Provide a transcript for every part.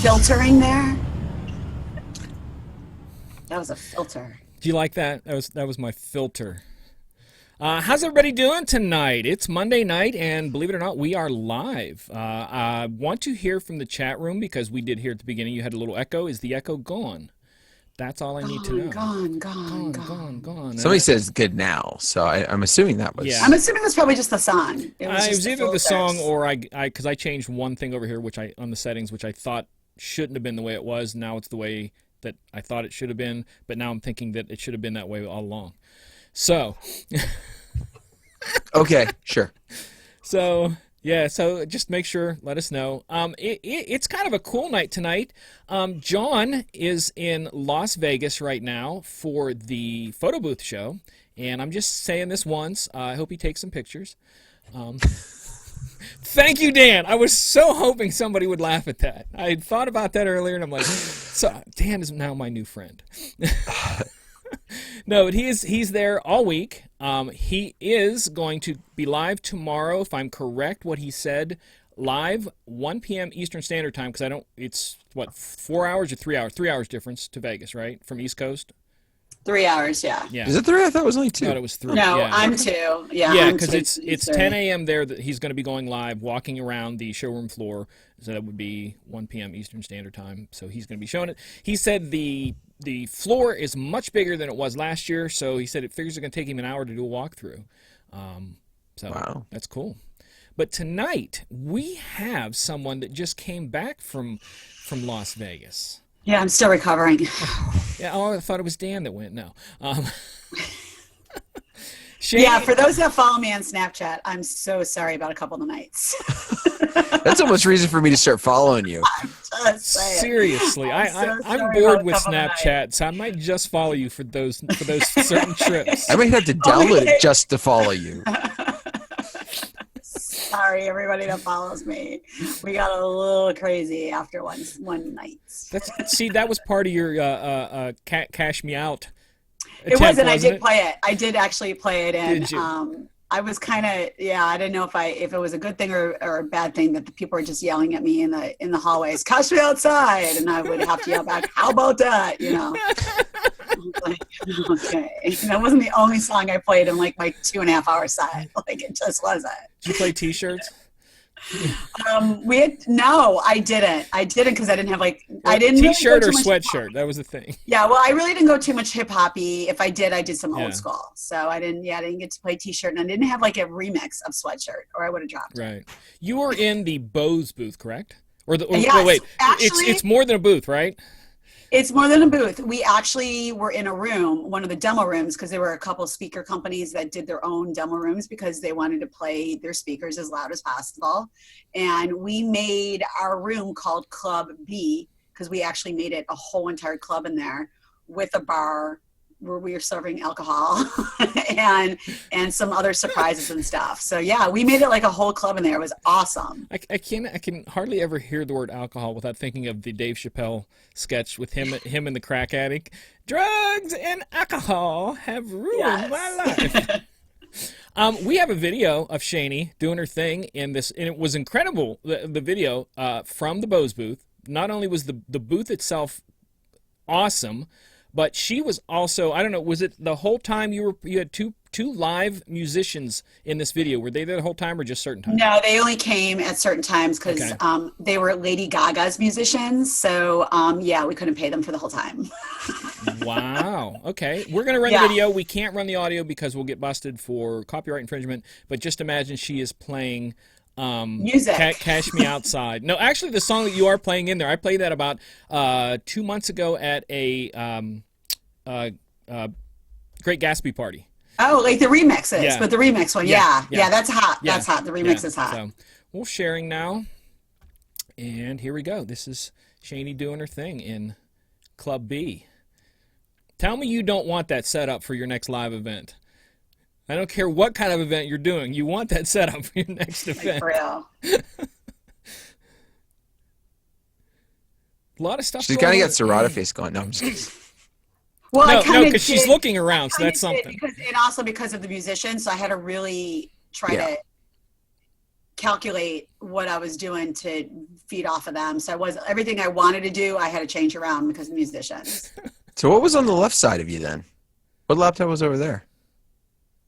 filtering there. That was a filter. Do you like that? That was my filter. How's everybody doing tonight? It's Monday night, and believe it or not, we are live. I want to hear from the chat room because we did hear at the beginning you had a little echo. Is the echo gone? That's all I need to know. Gone. Somebody says good now, so I'm assuming that was. Yeah. I'm assuming that's probably just the song. It was either the song or because I changed one thing over here, on the settings, which I thought shouldn't have been the way it was. Now it's the way that I thought it should have been, but now I'm thinking that it should have been that way all along. So. Okay, sure. So just make sure, let us know. It's kind of a cool night tonight. John is in Las Vegas right now for the photo booth show, and I'm just saying this once. I hope he takes some pictures. Thank you, Dan. I was so hoping somebody would laugh at that. I had thought about that earlier, and I'm like, so Dan is now my new friend. No, but he's there all week. He is going to be live tomorrow, if I'm correct. What he said, live 1 p.m. Eastern Standard Time, because it's what, 4 hours or 3 hours? 3 hours difference to Vegas, right? From East Coast. 3 hours, yeah. Is it 3? I thought it was only 2. I thought it was 3. No, yeah. I'm 2. Yeah, yeah, because it's 10 a.m. there that he's going to be going live, walking around the showroom floor. So that would be 1 p.m. Eastern Standard Time. So he's going to be showing it. He said the floor is much bigger than it was last year, so he said it figures it's going to take him an hour to do a walkthrough. Wow. That's cool. But tonight, we have someone that just came back from Las Vegas. Yeah, I'm still recovering. Yeah, I thought it was Dan that went. No. Shani, yeah, for those that follow me on Snapchat, I'm so sorry about a couple of the nights. That's almost reason for me to start following you. Seriously, I'm bored with Snapchat, so I might just follow you for those certain trips. I might have to download it just to follow you. Sorry, everybody that follows me. We got a little crazy after one night. That was part of your cash me out. It wasn't. I did play it. I did actually play it, and I was kind of I didn't know if it was a good thing or a bad thing that the people were just yelling at me in the hallways, "Catch me outside," and I would have to yell back, "How about that?" You know. Like, okay, that wasn't the only song I played in like my 2.5 hour set. Like it just wasn't. Did you play T-shirts? I didn't because I didn't have I didn't T-shirt or sweatshirt. That was the thing. Yeah, well, I really didn't go too much hip hoppy. If I did some old school. So I didn't get to play T-shirt, and I didn't have like a remix of sweatshirt, or I would have dropped it. Right. You were in the Bose booth, correct? Yes, wait, actually, it's more than a booth, right? It's more than a booth. We actually were in a room, one of the demo rooms, because there were a couple of speaker companies that did their own demo rooms because they wanted to play their speakers as loud as possible. And we made our room called Club B because we actually made it a whole entire club in there with a bar where we were serving alcohol and some other surprises and stuff. So yeah, we made it like a whole club in there. It was awesome. I can hardly ever hear the word alcohol without thinking of the Dave Chappelle sketch with him and the crack addict. Drugs and alcohol have ruined my life. We have a video of Shani doing her thing in this, and it was incredible. The video from the Bose booth. Not only was the booth itself awesome, but she was also, I don't know, was it the whole time you had two live musicians in this video? Were they there the whole time or just certain times? No, they only came at certain times because they were Lady Gaga's musicians. So, we couldn't pay them for the whole time. Wow. Okay. We're going to run the video. We can't run the audio because we'll get busted for copyright infringement. But just imagine she is playing music. Cash Me Outside. No, actually, the song that you are playing in there, I played that about 2 months ago at a Great Gatsby party. Oh, like the remixes, yeah. But the remix one, yeah, that's hot. Yeah. That's hot. The remix is hot. So we're sharing now, and here we go. This is Shani doing her thing in Club B. Tell me you don't want that set up for your next live event. I don't care what kind of event you're doing. You want that set up for your next event. For real. A lot of stuff. She's kind of got Serrata face going. No, I'm just kidding. Well, no, because she's looking around, so that's something. And also because of the musicians, so I had to really try to calculate what I was doing to feed off of them. So everything I wanted to do, I had to change around because of musicians. So what was on the left side of you then? What laptop was over there?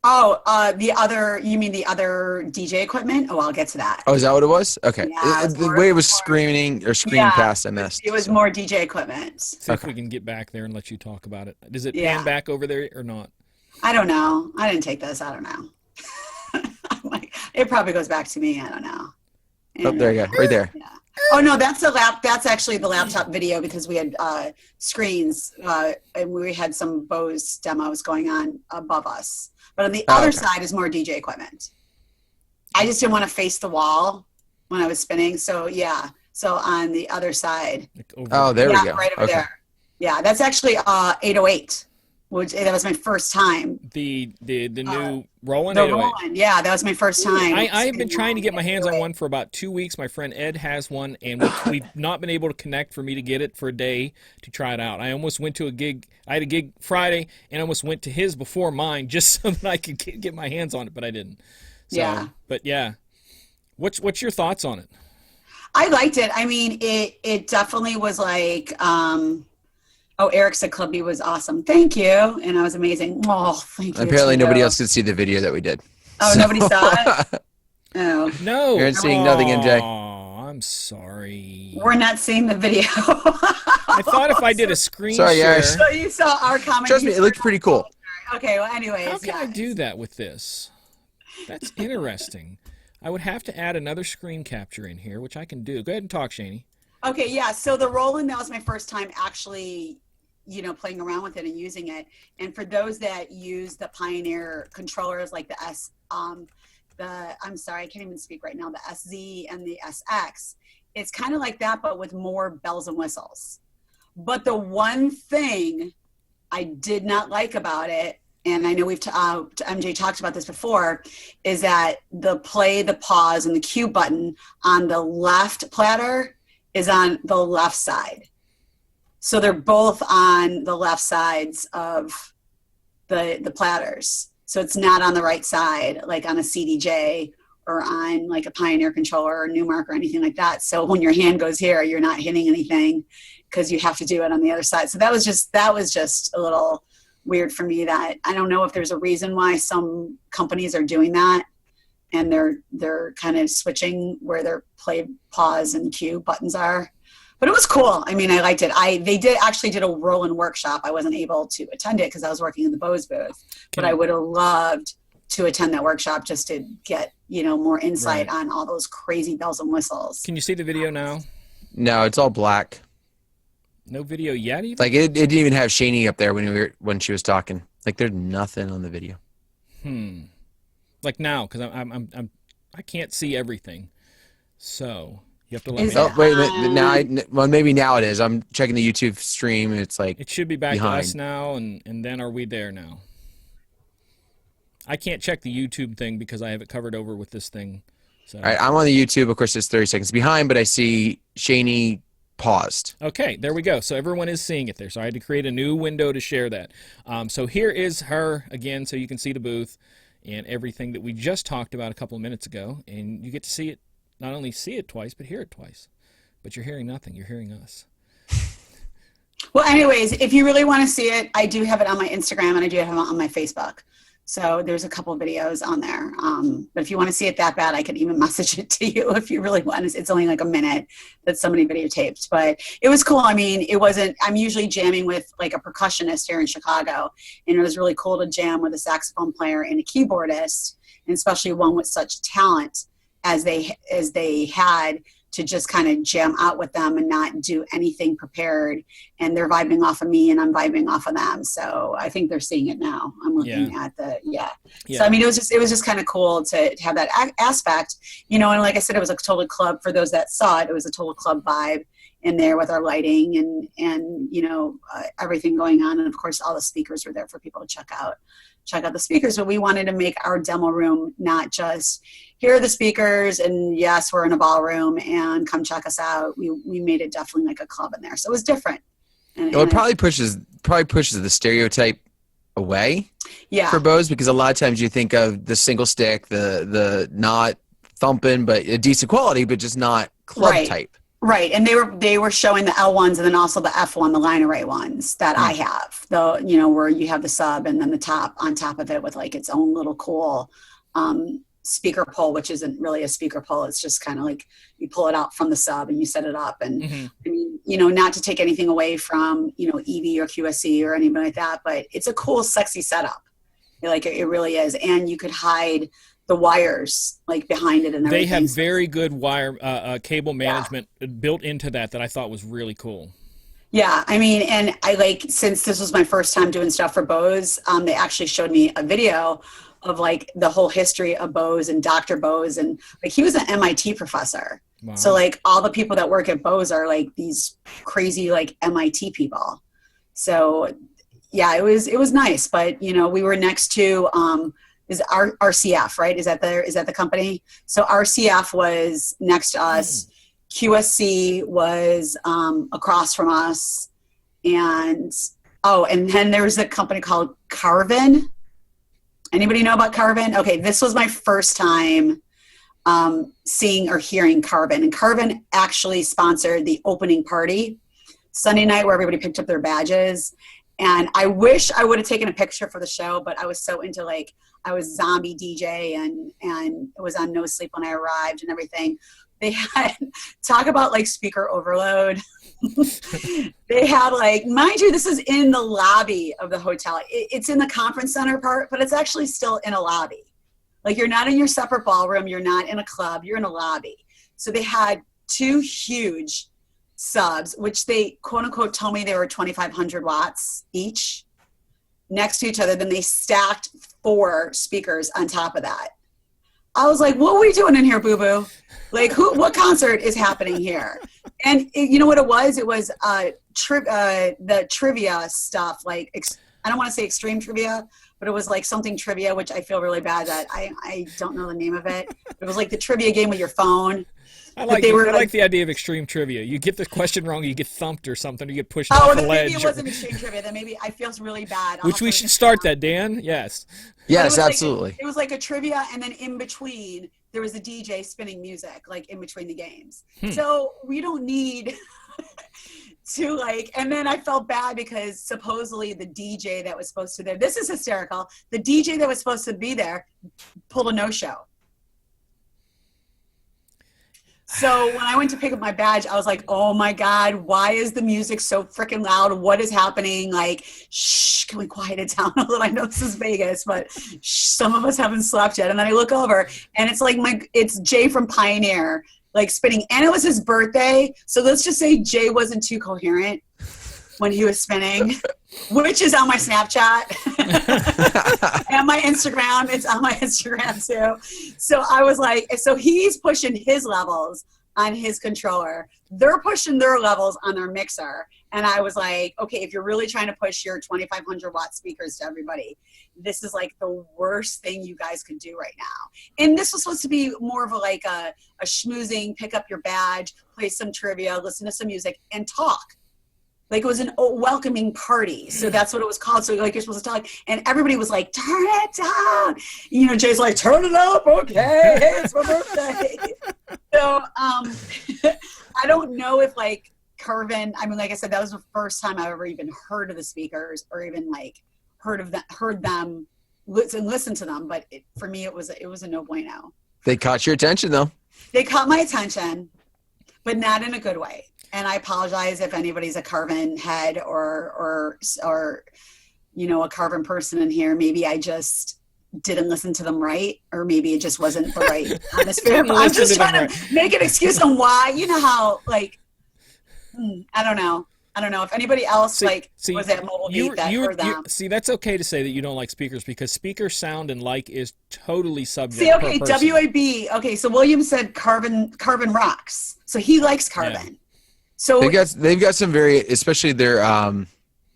Oh, you mean the other DJ equipment? Oh, I'll get to that. Oh, is that what it was? Okay. Yeah, The way it was screaming past, I missed. It was more DJ equipment. See if we can get back there and let you talk about it. Does it pan back over there or not? I don't know. I didn't take this. I don't know. It probably goes back to me. I don't know. Oh, there you go. Right there. Yeah. Oh no, that's actually the laptop video because we had screens and we had some Bose demos going on above us. But on the other side is more DJ equipment. I just didn't want to face the wall when I was spinning. So yeah. So on the other side. There we go. Right over there. Yeah, that's actually 808. That was my first time. The new Roland. The Roland, yeah, that was my first time. I have been trying to get my hands on one for about 2 weeks. My friend Ed has one, and we've not been able to connect for me to get it for a day to try it out. I almost went to a gig. I had a gig Friday, and almost went to his before mine just so that I could get my hands on it, but I didn't. So, yeah. But yeah, what's your thoughts on it? I liked it. I mean, it definitely was like. Eric said Club B was awesome. Thank you. And I was amazing. Oh, thank you. Apparently nobody else could see the video that we did. Oh, so. Nobody saw it? Oh. No. You're seeing nothing, MJ. Oh, I'm sorry. We're not seeing the video. I thought if I did a screen share. So you saw our comment. Trust me, it looked pretty cool. Okay, well, anyways. How can I do that with this? That's interesting. I would have to add another screen capture in here, which I can do. Go ahead and talk, Shani. Okay, yeah. So the Roland, that was my first time actually, playing around with it and using it. And for those that use the Pioneer controllers, like I'm sorry, I can't even speak right now, the SZ and the SX, it's kind of like that, but with more bells and whistles. But the one thing I did not like about it, and I know MJ talked about this before, is that the play, the pause, and the cue button on the left platter is on the left side. So they're both on the left sides of the platters. So it's not on the right side, like on a CDJ or on like a Pioneer controller or Newmark or anything like that. So when your hand goes here, you're not hitting anything because you have to do it on the other side. So that was just a little weird for me. That I don't know if there's a reason why some companies are doing that. And they're kind of switching where their play, pause, and cue buttons are. But it was cool. I mean, I liked it. They did a Roland workshop. I wasn't able to attend it because I was working in the Bose booth. But I would have loved to attend that workshop just to get, more insight on all those crazy bells and whistles. Can you see the video now? No, it's all black. No video yet even? Like it didn't even have Shani up there when she was talking. Like there's nothing on the video. Like now, because I can't see everything. So you have to let me. Oh wait, well maybe now it is. I'm checking the YouTube stream. And it's like it should be back to us now, and then are we there now? I can't check the YouTube thing because I have it covered over with this thing. So. All right, I'm on the YouTube. Of course, it's 30 seconds behind, but I see Shani paused. Okay, there we go. So everyone is seeing it there. So I had to create a new window to share that. So here is her again, so you can see the booth and everything that we just talked about a couple of minutes ago, and you get to see it, not only see it twice, but hear it twice. But you're hearing nothing. You're hearing us. Well, anyways, if you really want to see it, I do have it on my Instagram and I do have it on my Facebook. So there's a couple of videos on there. But if you want to see it that bad, I can even message it to you if you really want. It's only like a minute that somebody videotaped. But it was cool. I mean, I'm usually jamming with like a percussionist here in Chicago. And it was really cool to jam with a saxophone player and a keyboardist, and especially one with such talent as they had, to just kind of jam out with them and not do anything prepared. And they're vibing off of me and I'm vibing off of them. So I think they're seeing it now. I'm looking at So, I mean, it was just kind of cool to have that aspect, and like I said, it was a total club for those that saw it. It was a total club vibe in there with our lighting and everything going on. And of course, all the speakers were there for people to check out the speakers. But we wanted to make our demo room not just here are the speakers and yes, we're in a ballroom and come check us out. We made it definitely like a club in there. So it was different. And it probably pushes the stereotype away for Bose, because a lot of times you think of the single stick, the not thumping, but a decent quality, but just not club type. Right, and they were showing the L1s and then also the F1, the line array ones that I have. Where you have the sub and then the top on top of it with like its own little cool speaker pole, which isn't really a speaker pole. It's just kind of like you pull it out from the sub and you set it up. And I mean, not to take anything away from EV or QSC or anything like that, but it's a cool, sexy setup. Like it really is, and you could hide the wires like behind it and everything. They have very good wire cable management built into that I thought was really cool. Yeah, I mean, and since this was my first time doing stuff for Bose, they actually showed me a video of like the whole history of Bose and Dr. Bose, and like he was an MIT professor. Wow. So like all the people that work at Bose are like these crazy like MIT people. So yeah, it was nice, but we were next to is RCF, right? Is that the company? So RCF was next to us. QSC was across from us, and then there was a company called Carvin. Anybody know about Carvin? Okay, this was my first time seeing or hearing Carvin, and Carvin actually sponsored the opening party Sunday night where everybody picked up their badges. And I wish I would have taken a picture for the show, but I was so into I was zombie DJ and it was on No Sleep when I arrived and everything. They had, talk about like speaker overload. They had mind you, this is in the lobby of the hotel. It's in the conference center part, but it's actually still in a lobby. Like you're not in your separate ballroom. You're not in a club. You're in a lobby. So they had two huge subs, which they quote unquote told me they were 2,500 watts each next to each other. Then they stacked 4 speakers on top of that. I was like, what are we doing in here, boo-boo? Like what concert is happening here? And you know what it was? It was the trivia stuff. Like, I don't want to say extreme trivia, but it was like something trivia, which I feel really bad that I don't know the name of it. It was like the trivia game with your phone. I like the idea of extreme trivia. You get the question wrong, you get thumped or something, you get pushed off the ledge. Maybe it wasn't extreme trivia. Then maybe I feel really bad. Which we should start that, Dan. Yes. Yes, absolutely. It was like a trivia, and then in between there was a DJ spinning music, like in between the games. So we don't need to and then I felt bad because supposedly the DJ that was supposed to be there, this is hysterical. The DJ that was supposed to be there pulled a no-show. So when I went to pick up my badge, I was like, oh my God, why is the music so freaking loud? What is happening? Like, shh, can we quiet it down a little? I know this is Vegas, but some of us haven't slept yet. And then I look over and it's it's Jay from Pioneer, spinning. And it was his birthday. So let's just say Jay wasn't too coherent when he was spinning, which is on my Snapchat and my Instagram. It's on my Instagram too. So I was like, so he's pushing his levels on his controller. They're pushing their levels on their mixer. And I was like, okay, if you're really trying to push your 2,500 watt speakers to everybody, this is the worst thing you guys could do right now. And this was supposed to be more of a schmoozing, pick up your badge, play some trivia, listen to some music, and talk. It was an welcoming party. So that's what it was called. So you're supposed to talk. And everybody was like, turn it down. Jay's like, turn it up. Okay. Hey, it's my birthday. So I don't know if Carvin, I mean, like I said, that was the first time I ever even heard of the speakers or even heard them, listen to them. But for me, it was a no bueno. They caught your attention though. They caught my attention, but not in a good way. And I apologize if anybody's a Carvin head or a Carvin person in here. Maybe I just didn't listen to them right, or maybe it just wasn't the right atmosphere. But I'm just trying to make an excuse on why. You know how I don't know. I don't know if anybody else was at Mobile Gate that heard them. See, that's okay to say that you don't like speakers because speaker sound and is totally subject. See, okay, WAB. Okay, so William said Carvin rocks, so he likes Carvin. Yeah. So they've got some especially their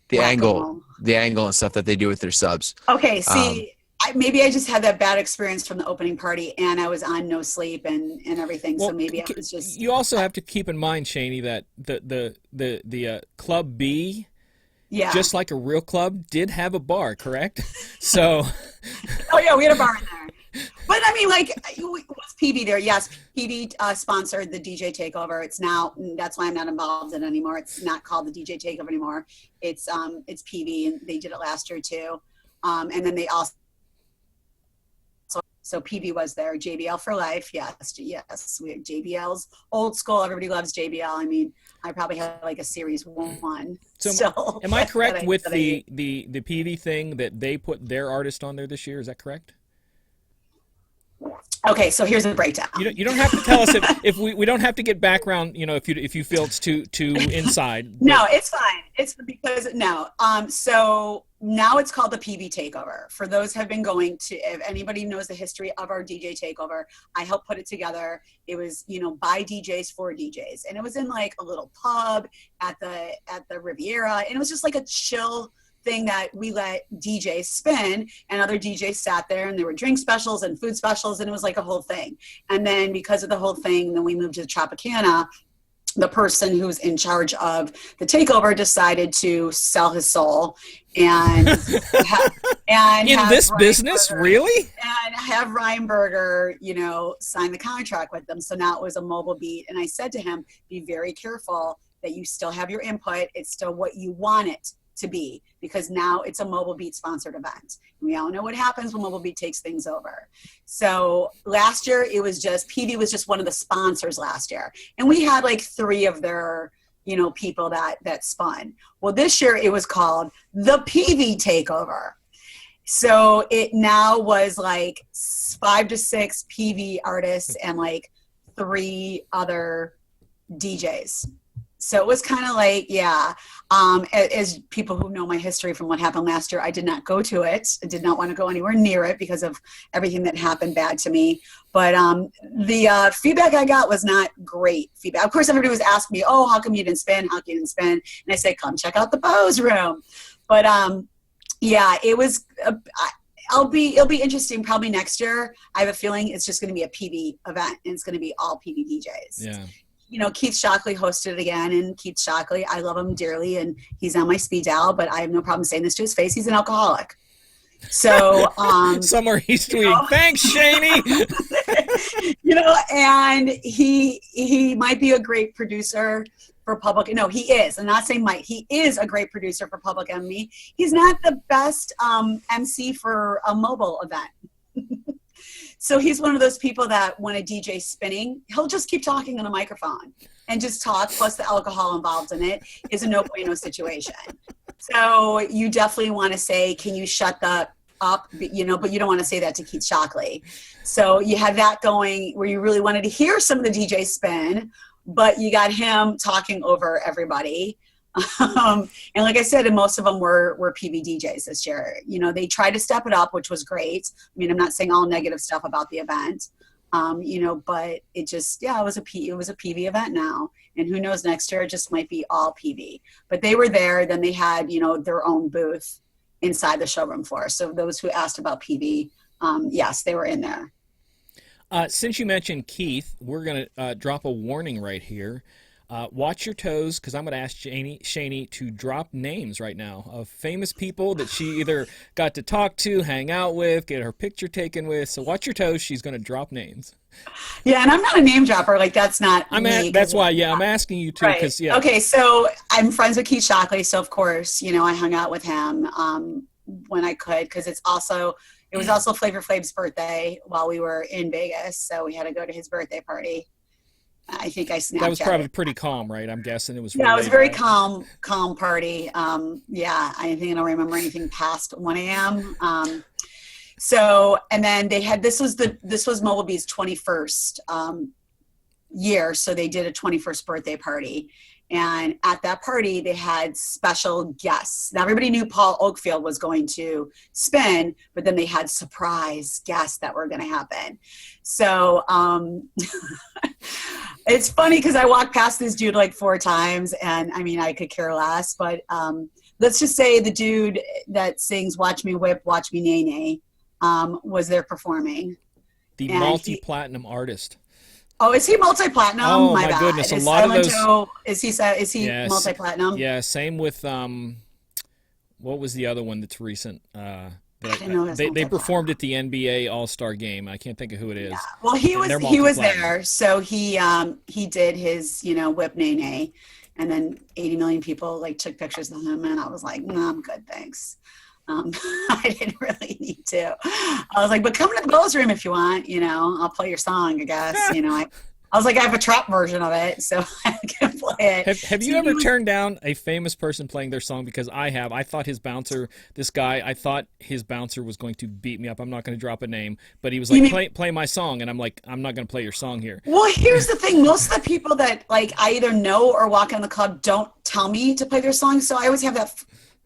the angle and stuff that they do with their subs. Okay, see, maybe I just had that bad experience from the opening party, and I was on No Sleep and everything. Well, so maybe I was just. You also have to keep in mind, Shani, that the Club B, just like a real club, did have a bar, correct? So. Oh yeah, we had a bar in there. But I mean, like, was PV there? Yes, PV sponsored the DJ Takeover. It's now, that's why I'm not involved in it anymore. It's not called the DJ Takeover anymore. It's PV, and they did it last year too. And then they also, so PV was there. JBL for life. Yes. We had JBL's old school. Everybody loves JBL. I mean, I probably had like a series 1. So am I correct with the PV thing that they put their artist on there this year? Is that correct? Okay, so here's a breakdown. You don't have to tell us if we don't have to get background. If you feel it's too inside. But... No, it's fine. It's because no. So now it's called the PV Takeover. For those who have been going to, if anybody knows the history of our DJ Takeover, I helped put it together. It was by DJs for DJs, and it was in like a little pub at the Riviera, and it was just like a chill thing that we let DJs spin, and other DJs sat there, and there were drink specials and food specials, and it was like a whole thing. And then because of the whole thing, then we moved to Tropicana. The person who's in charge of the takeover decided to sell his soul and in this business, really? And have Ryan Berger, sign the contract with them. So now it was a mobile beat. And I said to him, be very careful that you still have your input. It's still what you want it to be, because now it's a Mobile Beat sponsored event. We all know what happens when Mobile Beat takes things over. So last year it was just, PV was just one of the sponsors last year. And we had like 3 of their, people that spun. Well, this year it was called the PV Takeover. So it now was like 5 to 6 PV artists and like 3 other DJs. So it was kind of like, yeah, as people who know my history from what happened last year, I did not go to it. I did not want to go anywhere near it because of everything that happened bad to me. But the feedback I got was not great feedback. Of course, everybody was asking me, oh, how come you didn't spin? How come you didn't spin? And I said, come check out the Bose room. But yeah, it was, it'll be interesting probably next year. I have a feeling it's just going to be a PV event, and it's going to be all PV DJs. Yeah. Keith Shockley hosted it again, and Keith Shockley, I love him dearly, and he's on my speed dial, but I have no problem saying this to his face. He's an alcoholic. So, somewhere he's tweeting, thanks, Shani. And he might be a great producer for Public. No, he is. I'm not saying might. He is a great producer for Public Enemy. He's not the best MC for a mobile event. So he's one of those people that when a DJ's spinning, he'll just keep talking on a microphone and just talk, plus the alcohol involved in it is a no bueno situation. So you definitely want to say, can you shut that up? But you don't want to say that to Keith Shockley. So you had that going where you really wanted to hear some of the DJs spin, but you got him talking over everybody. And like I said, and most of them were PV DJs this year. They tried to step it up, which was great. I mean, I'm not saying all negative stuff about the event, but it just, it was a PV event now. And who knows, next year it just might be all PV. But they were there. Then they had, their own booth inside the showroom floor. So those who asked about PV, yes, they were in there. Since you mentioned Keith, we're going to drop a warning right here. Watch your toes, because I'm going to ask Shani to drop names right now of famous people that she either got to talk to, hang out with, get her picture taken with. So watch your toes. She's going to drop names. Yeah, and I'm not a name dropper. Like, that's not me. That's why, I'm asking you too. Right. Cause, yeah. Okay, so I'm friends with Keith Shockley, so of course, I hung out with him when I could, because it was also Flavor Flav's birthday while we were in Vegas, so we had to go to his birthday party. I think I Snapchatted. That was probably pretty calm, right? I'm guessing it was. Yeah, it was a very calm party. Yeah, I think I don't remember anything past 1 a.m. So, and then they had, this was Mobile Bee's 21st year. So they did a 21st birthday party. And at that party, they had special guests. Now, everybody knew Paul Oakfield was going to spin, but then they had surprise guests that were going to happen. So it's funny because I walked past this dude like 4 times, and I mean, I could care less. But let's just say the dude that sings Watch Me Whip, Watch Me Nay Nay was there performing. The multi-platinum artist. Oh, is he multi-platinum? Oh my bad. Goodness! Is a lot of those. Is he multi-platinum? Yeah. Same with what was the other one that's recent? I didn't know they performed at the NBA All-Star game. I can't think of who it is. Yeah. Well, he was there, so he did his whip nay, and then 80 million people like took pictures of him, and I was like, no, I'm good, thanks. I didn't really need to. I was like, but come to the Bose room if you want. I'll play your song, I guess. I was like, I have a trap version of it, so I can play it. Have you ever turned down a famous person playing their song? Because I have. I thought his bouncer, I thought his bouncer was going to beat me up. I'm not going to drop a name, but he was like, play my song, and I'm like, I'm not going to play your song here. Well, here's the thing. Most of the people that like I either know or walk in the club don't tell me to play their song, so I always have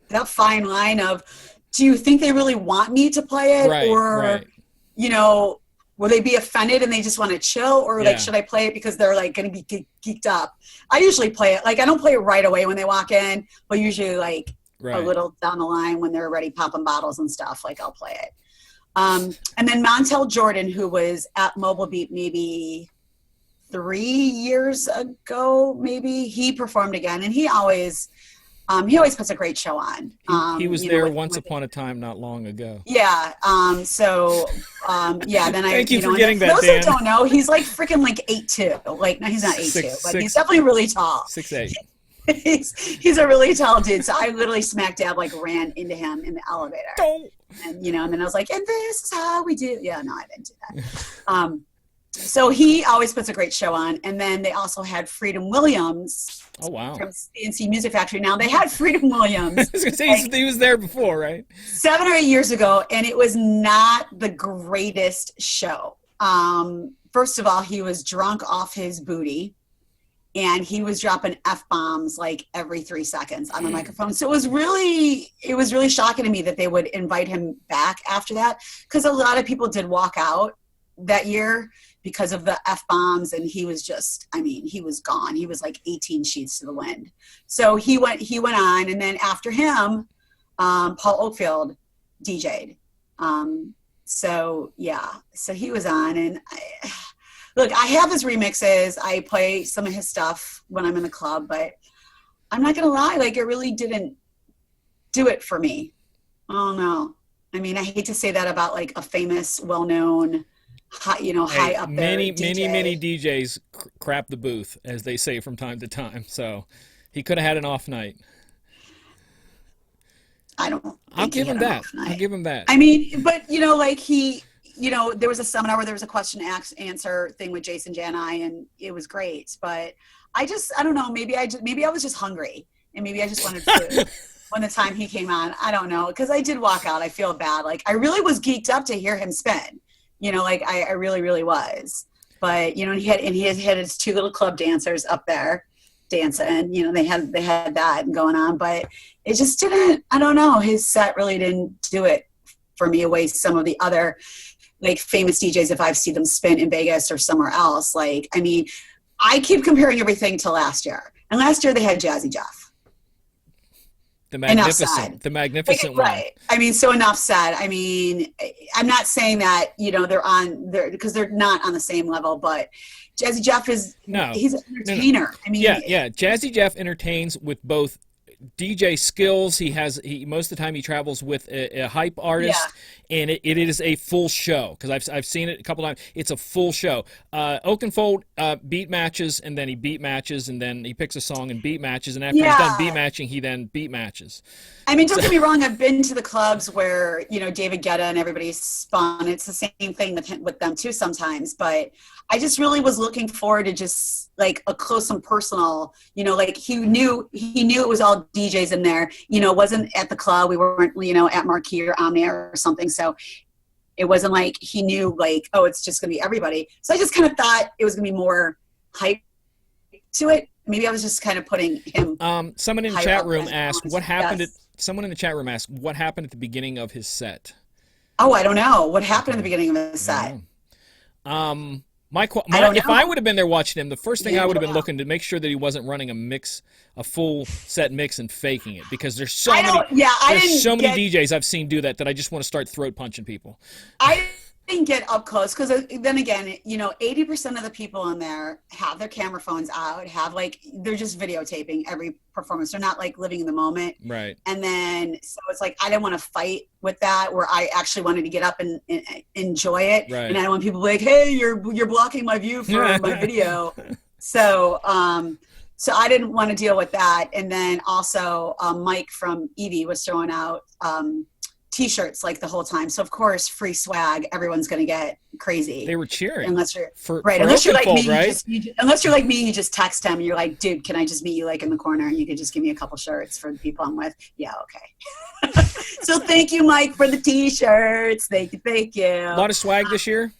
that fine line of, do you think they really want me to play it, or will they be offended and they just want to chill, or like, should I play it because they're like going to be geeked up? I usually play it. Like, I don't play it right away when they walk in, but usually like a little down the line when they're already popping bottles and stuff, like I'll play it. And then Montel Jordan, who was at Mobile Beat maybe 3 years ago, maybe, he performed again, and he always puts a great show on. He was there once upon a time, not long ago. Yeah. Then Thank you for getting that, those Dan. who don't know, he's like freaking like 8'2". Like, no, he's not 8'2", but he's definitely really tall. 6'8". He's a really tall dude. So I literally smack dab like ran into him in the elevator. Don't. And and then I was like, and this is how we do. Yeah, no, I didn't do that. So he always puts a great show on. And then they also had Freedom Williams. Oh, wow. From CNC Music Factory. Now, they had Freedom Williams. I was going to say, he was there before, right? 7 or 8 years ago, and it was not the greatest show. First of all, he was drunk off his booty, and he was dropping F-bombs like every 3 seconds on the microphone. So it was really shocking to me that they would invite him back after that, because a lot of people did walk out that year because of the F-bombs, and he was just, he was gone. He was like 18 sheets to the wind. So he went on, and then after him, Paul Oakfield DJ'd. So he was on, and I have his remixes. I play some of his stuff when I'm in the club, but I'm not going to lie, like, it really didn't do it for me. Oh, no. I hate to say that about like a famous, well-known, high up there. Many DJs crap the booth, as they say from time to time. So he could have had an off night. I'll give him that. But there was a seminar where there was a question answer thing with Jason Jani, and it was great. But I don't know. Maybe I was just hungry, and maybe I just wanted food. When the time he came on, I don't know, because I did walk out. I feel bad. Like, I really was geeked up to hear him spin. I really, really was. But, he had his 2 little club dancers up there dancing. They had that going on. But it just didn't, I don't know. His set really didn't do it for me, away some of the other, like, famous DJs, if I've seen them spin in Vegas or somewhere else. Like, I keep comparing everything to last year. And last year they had Jazzy Jeff. The magnificent one. Right. So enough said. I'm not saying that, they're on there because they're not on the same level, but Jazzy Jeff he's an entertainer. No. Yeah. Jazzy Jeff entertains with both DJ skills. He most of the time he travels with a hype artist, and it is a full show, because I've seen it a couple times. It's a full show. Oakenfold beat matches, and then he beat matches, and then he picks a song and beat matches, and after he's done beat matching, he then beat matches. Don't get me wrong. I've been to the clubs where David Guetta and everybody's spun. It's the same thing with them too sometimes, but I just really was looking forward to just like a close and personal, like he knew it was all DJs in there, wasn't at the club. We weren't, at Marquee or Omnia or something. So it wasn't like he knew like, oh, it's just going to be everybody. So I just kind of thought it was going to be more hype to it. Maybe I was just kind of putting him. Someone in the chat room asked what happened someone in the chat room asked what happened at the beginning of his set. Oh, I don't know. What happened at the beginning of his set? If I would have been there watching him, the first thing I would have been looking to make sure that he wasn't running a full set mix and faking it, because there's so many DJs I've seen do that I just want to start throat punching people. I didn't get up close because then again, 80% of the people in there have their camera phones out, they're just videotaping every performance. They're not like living in the moment. Right. And then, so it's like, I didn't want to fight with that where I actually wanted to get up and enjoy it. Right. And I don't want people to be like, hey, you're blocking my view for my video. So I didn't want to deal with that. And then also Mike from Evie was throwing out T-shirts like the whole time. So of course, free swag. Everyone's going to get crazy. They were cheering. Unless you're unless you're like me, right? unless you're like me, you just text him. And you're like, dude, can I just meet you like in the corner? And you could just give me a couple shirts for the people I'm with. Yeah, okay. So thank you, Mike, for the T-shirts. Thank you. A lot of swag this year.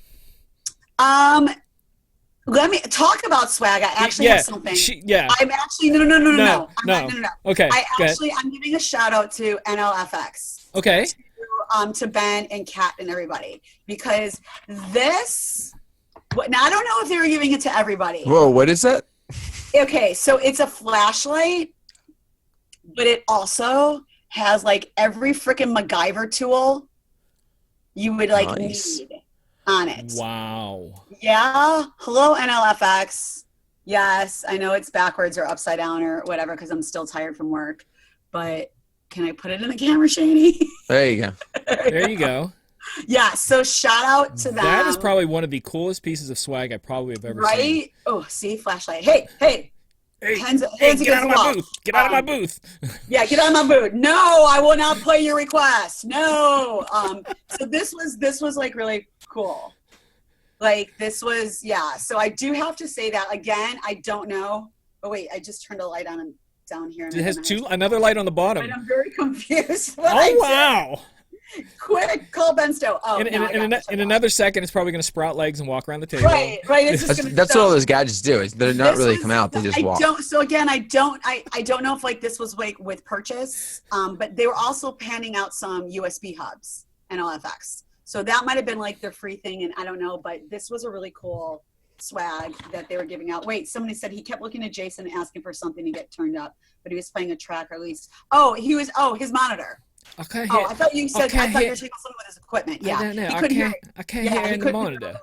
Let me talk about swag. I actually have something. I'm actually no. Okay. I'm giving a shout out to NLFX. Okay. To Ben and Kat and everybody, because this. Now I don't know if they were giving it to everybody. Whoa, what is that? Okay, so it's a flashlight, but it also has like every freaking MacGyver tool you would like need on it. Wow. Yeah. Hello, NLFX. Yes, I know it's backwards or upside down or whatever because I'm still tired from work, but can I put it in the camera, Shani? There you go. There you go. Yeah, so shout out to them. That is probably one of the coolest pieces of swag I probably have ever seen. Right? Oh, see, flashlight. Hey. Hands get out of my booth. Get out of my booth. Yeah, get out of my booth. No, I will not play your request. No. So this was like really cool. Like this was, yeah. So I do have to say that again, I don't know. Oh wait, I just turned a light on and down here. And it has another light on the bottom. And I'm very confused. Wow. Quick, call Ben Stowe. Oh, in another second, it's probably going to sprout legs and walk around the table. Right. It's just that's what all those gadgets do. They're not really come out. They just walk. I don't know if like this was like with purchase, but they were also panning out some USB hubs and LFX. So that might have been like their free thing, and I don't know. But this was a really cool swag that they were giving out. Wait, somebody said he kept looking at Jason asking for something to get turned up, but he was playing a track or at least. His monitor. Okay. I thought you said. I thought you were talking about something with his equipment. Yeah. No, I can't hear in the monitor.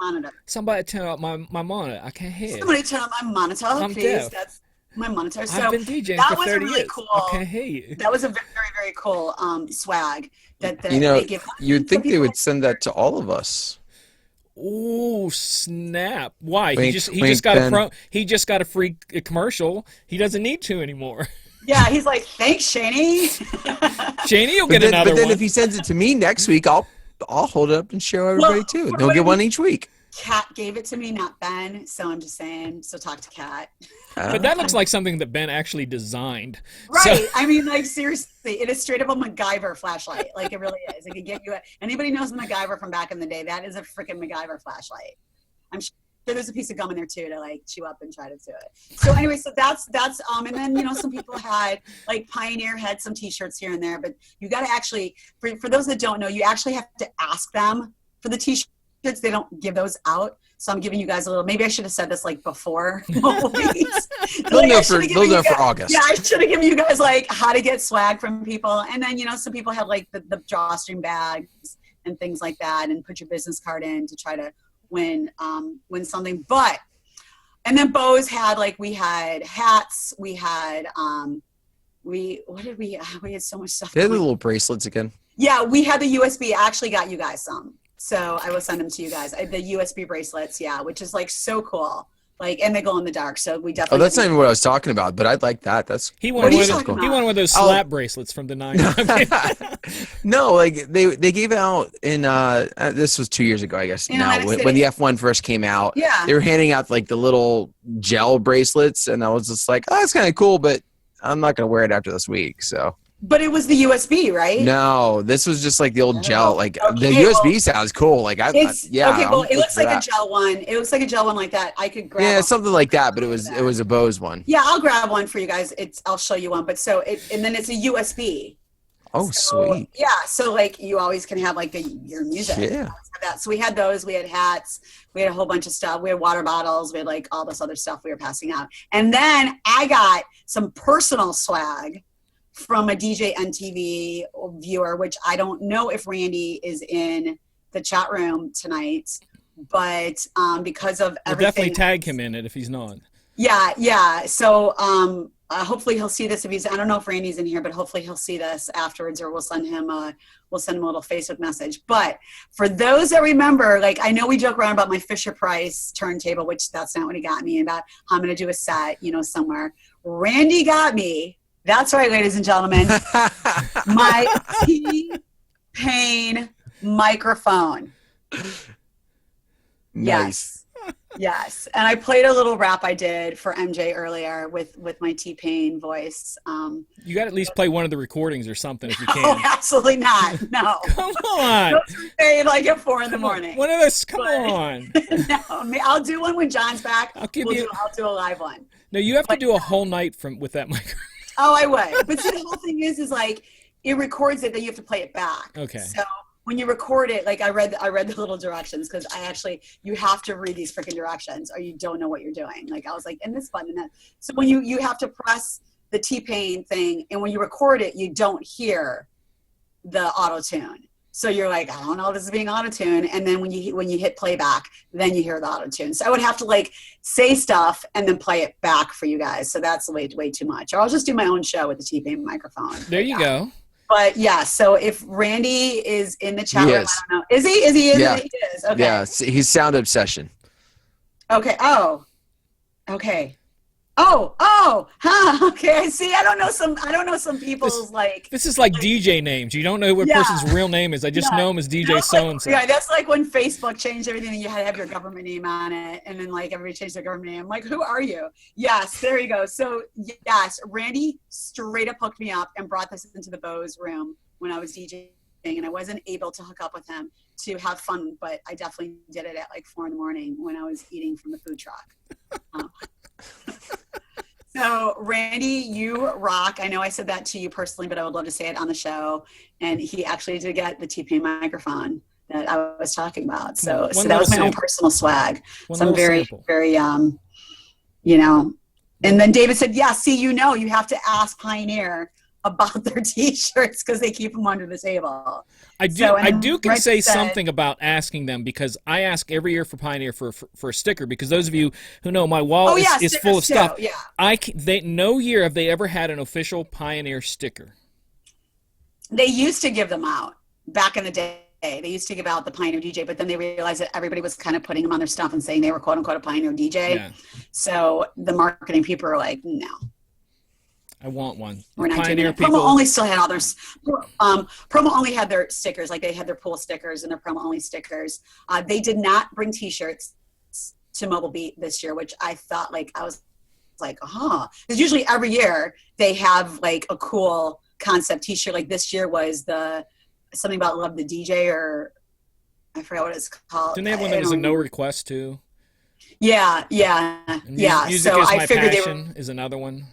Somebody turn up my monitor. I can't hear. Somebody turn up my monitor, I'm please. deaf. That's my monitor. So I've been DJing that for was 30 really years. cool. I can't hear you. That was a very, very cool swag that they give. You'd think they would send that to all of us. Oh snap! Why? Wink, he just got a free commercial. He doesn't need to anymore. Yeah, he's like, thanks, Shani. Shani will get another one. But then if he sends it to me next week, I'll hold it up and show everybody too. They'll get one each week. Kat gave it to me, not Ben. So I'm just saying. So talk to Kat. But that looks like something that Ben actually designed. Right. So. I mean, like seriously, it is straight up a MacGyver flashlight. Like it really is. It can get you. Anybody knows MacGyver from back in the day? That is a freaking MacGyver flashlight. I'm sure there's a piece of gum in there too to like chew up and try to do it. So anyway, so that's and then some people had like Pioneer had some T-shirts here and there, but you got to actually for those that don't know, you actually have to ask them for the T-shirts. They don't give those out. So I'm giving you guys a little. Maybe I should have said this like before. They'll know for August. Yeah, I should have given you guys like how to get swag from people, and then some people have like the drawstring bags and things like that, and put your business card in to try to win something. But and then Bose had like we had hats, we had we had so much stuff. They had the little bracelets again. Yeah, we had the USB. I actually got you guys some. So I will send them to you guys. The USB bracelets, yeah, which is like so cool. Like, and they glow in the dark. So we definitely. Oh, that's not even what I was talking about, but I'd like that. He wanted one of those slap bracelets from the 90s. No, like they gave out in this was 2 years ago, I guess. Now when the F1 first came out, yeah, they were handing out like the little gel bracelets, and I was just like, oh, that's kind of cool, but I'm not gonna wear it after this week, so. But it was the USB, right? No, this was just like the old gel. Like the USB sounds cool. Like it looks like a gel one. It looks like a gel one like that. I could grab. Yeah, something like that. But it was a Bose one. Yeah, I'll grab one for you guys. I'll show you one. But and then it's a USB. Oh, sweet. Yeah, so like you always can have like your music. Yeah. So we had those. We had hats. We had a whole bunch of stuff. We had water bottles. We had like all this other stuff we were passing out. And then I got some personal swag from a DJNTV viewer, which I don't know if Randy is in the chat room tonight, but because of We'll everything, definitely tag him in it if he's not. Yeah. So hopefully he'll see this if he's. I don't know if Randy's in here, but hopefully he'll see this afterwards, or we'll send him a little Facebook message. But for those that remember, like I know we joke around about my Fisher Price turntable, which that's not what he got me, about how I'm going to do a set, somewhere. Randy got me. That's right, ladies and gentlemen, my T-Pain microphone. Nice. Yes. And I played a little rap I did for MJ earlier with my T-Pain voice. You got to at least play one of the recordings or something if you can. Oh, absolutely not. No. Come on. Those are made like at 4 in the morning. One of those. Come on. No, I'll do one when John's back. I'll do a live one. No, you have to do a whole night with that microphone. Oh, I would. But see, the whole thing is like it records it, then you have to play it back. Okay. So when you record it, like I read the little directions, because you have to read these freaking directions or you don't know what you're doing. Like I was like, and this button and that. So when you have to press the T-Pain thing, and when you record it, you don't hear the auto tune. So you're like, I don't know, this is being auto tune. And then when you hit playback, then you hear the auto tune. So I would have to like say stuff and then play it back for you guys. So that's way too much. Or I'll just do my own show with the T-Pain microphone. There you go. But yeah, so if Randy is in the chat room, I don't know. Is he? Yeah. He is. Okay. Yeah, he's Sound Obsession. Okay. Oh. Okay. Oh. Huh. Okay. See, I don't know some people's like. This is like DJ names. You don't know what person's real name is. I just know him as DJ so-and-so. Yeah, that's like when Facebook changed everything and you had to have your government name on it. And then like everybody changed their government name. I'm like, who are you? Yes, there you go. So yes, Randy straight up hooked me up and brought this into the Bose room when I was DJing. And I wasn't able to hook up with him to have fun, but I definitely did it at like 4 in the morning when I was eating from the food truck. So Randy, you rock. I know I said that to you personally, but I would love to say it on the show. And he actually did get the T-Pain microphone that I was talking about. So that was my own personal swag. So I'm very, very, and then David said, yeah, see, you have to ask Pioneer about their T-shirts because they keep them under the table. I do can say something about asking them, because I ask every year for Pioneer for a sticker, because those of you who know my wall is full of stuff. Yeah. No year have they ever had an official Pioneer sticker. They used to give them out back in the day. They used to give out the Pioneer DJ, but then they realized that everybody was kind of putting them on their stuff and saying they were quote unquote a Pioneer DJ. Yeah. So the marketing people are like, no. I want one. We're not doing it. Promo Only still had all their Promo Only had their stickers, like they had their pool stickers and their Promo Only stickers. They did not bring T-shirts to Mobile Beat this year, which I thought I was like, because usually every year they have like a cool concept T-shirt. Like this year was something about Love the DJ, or I forgot what it's called. Didn't they have one that was a no request too? Yeah. Music so is I my figured passion is another one.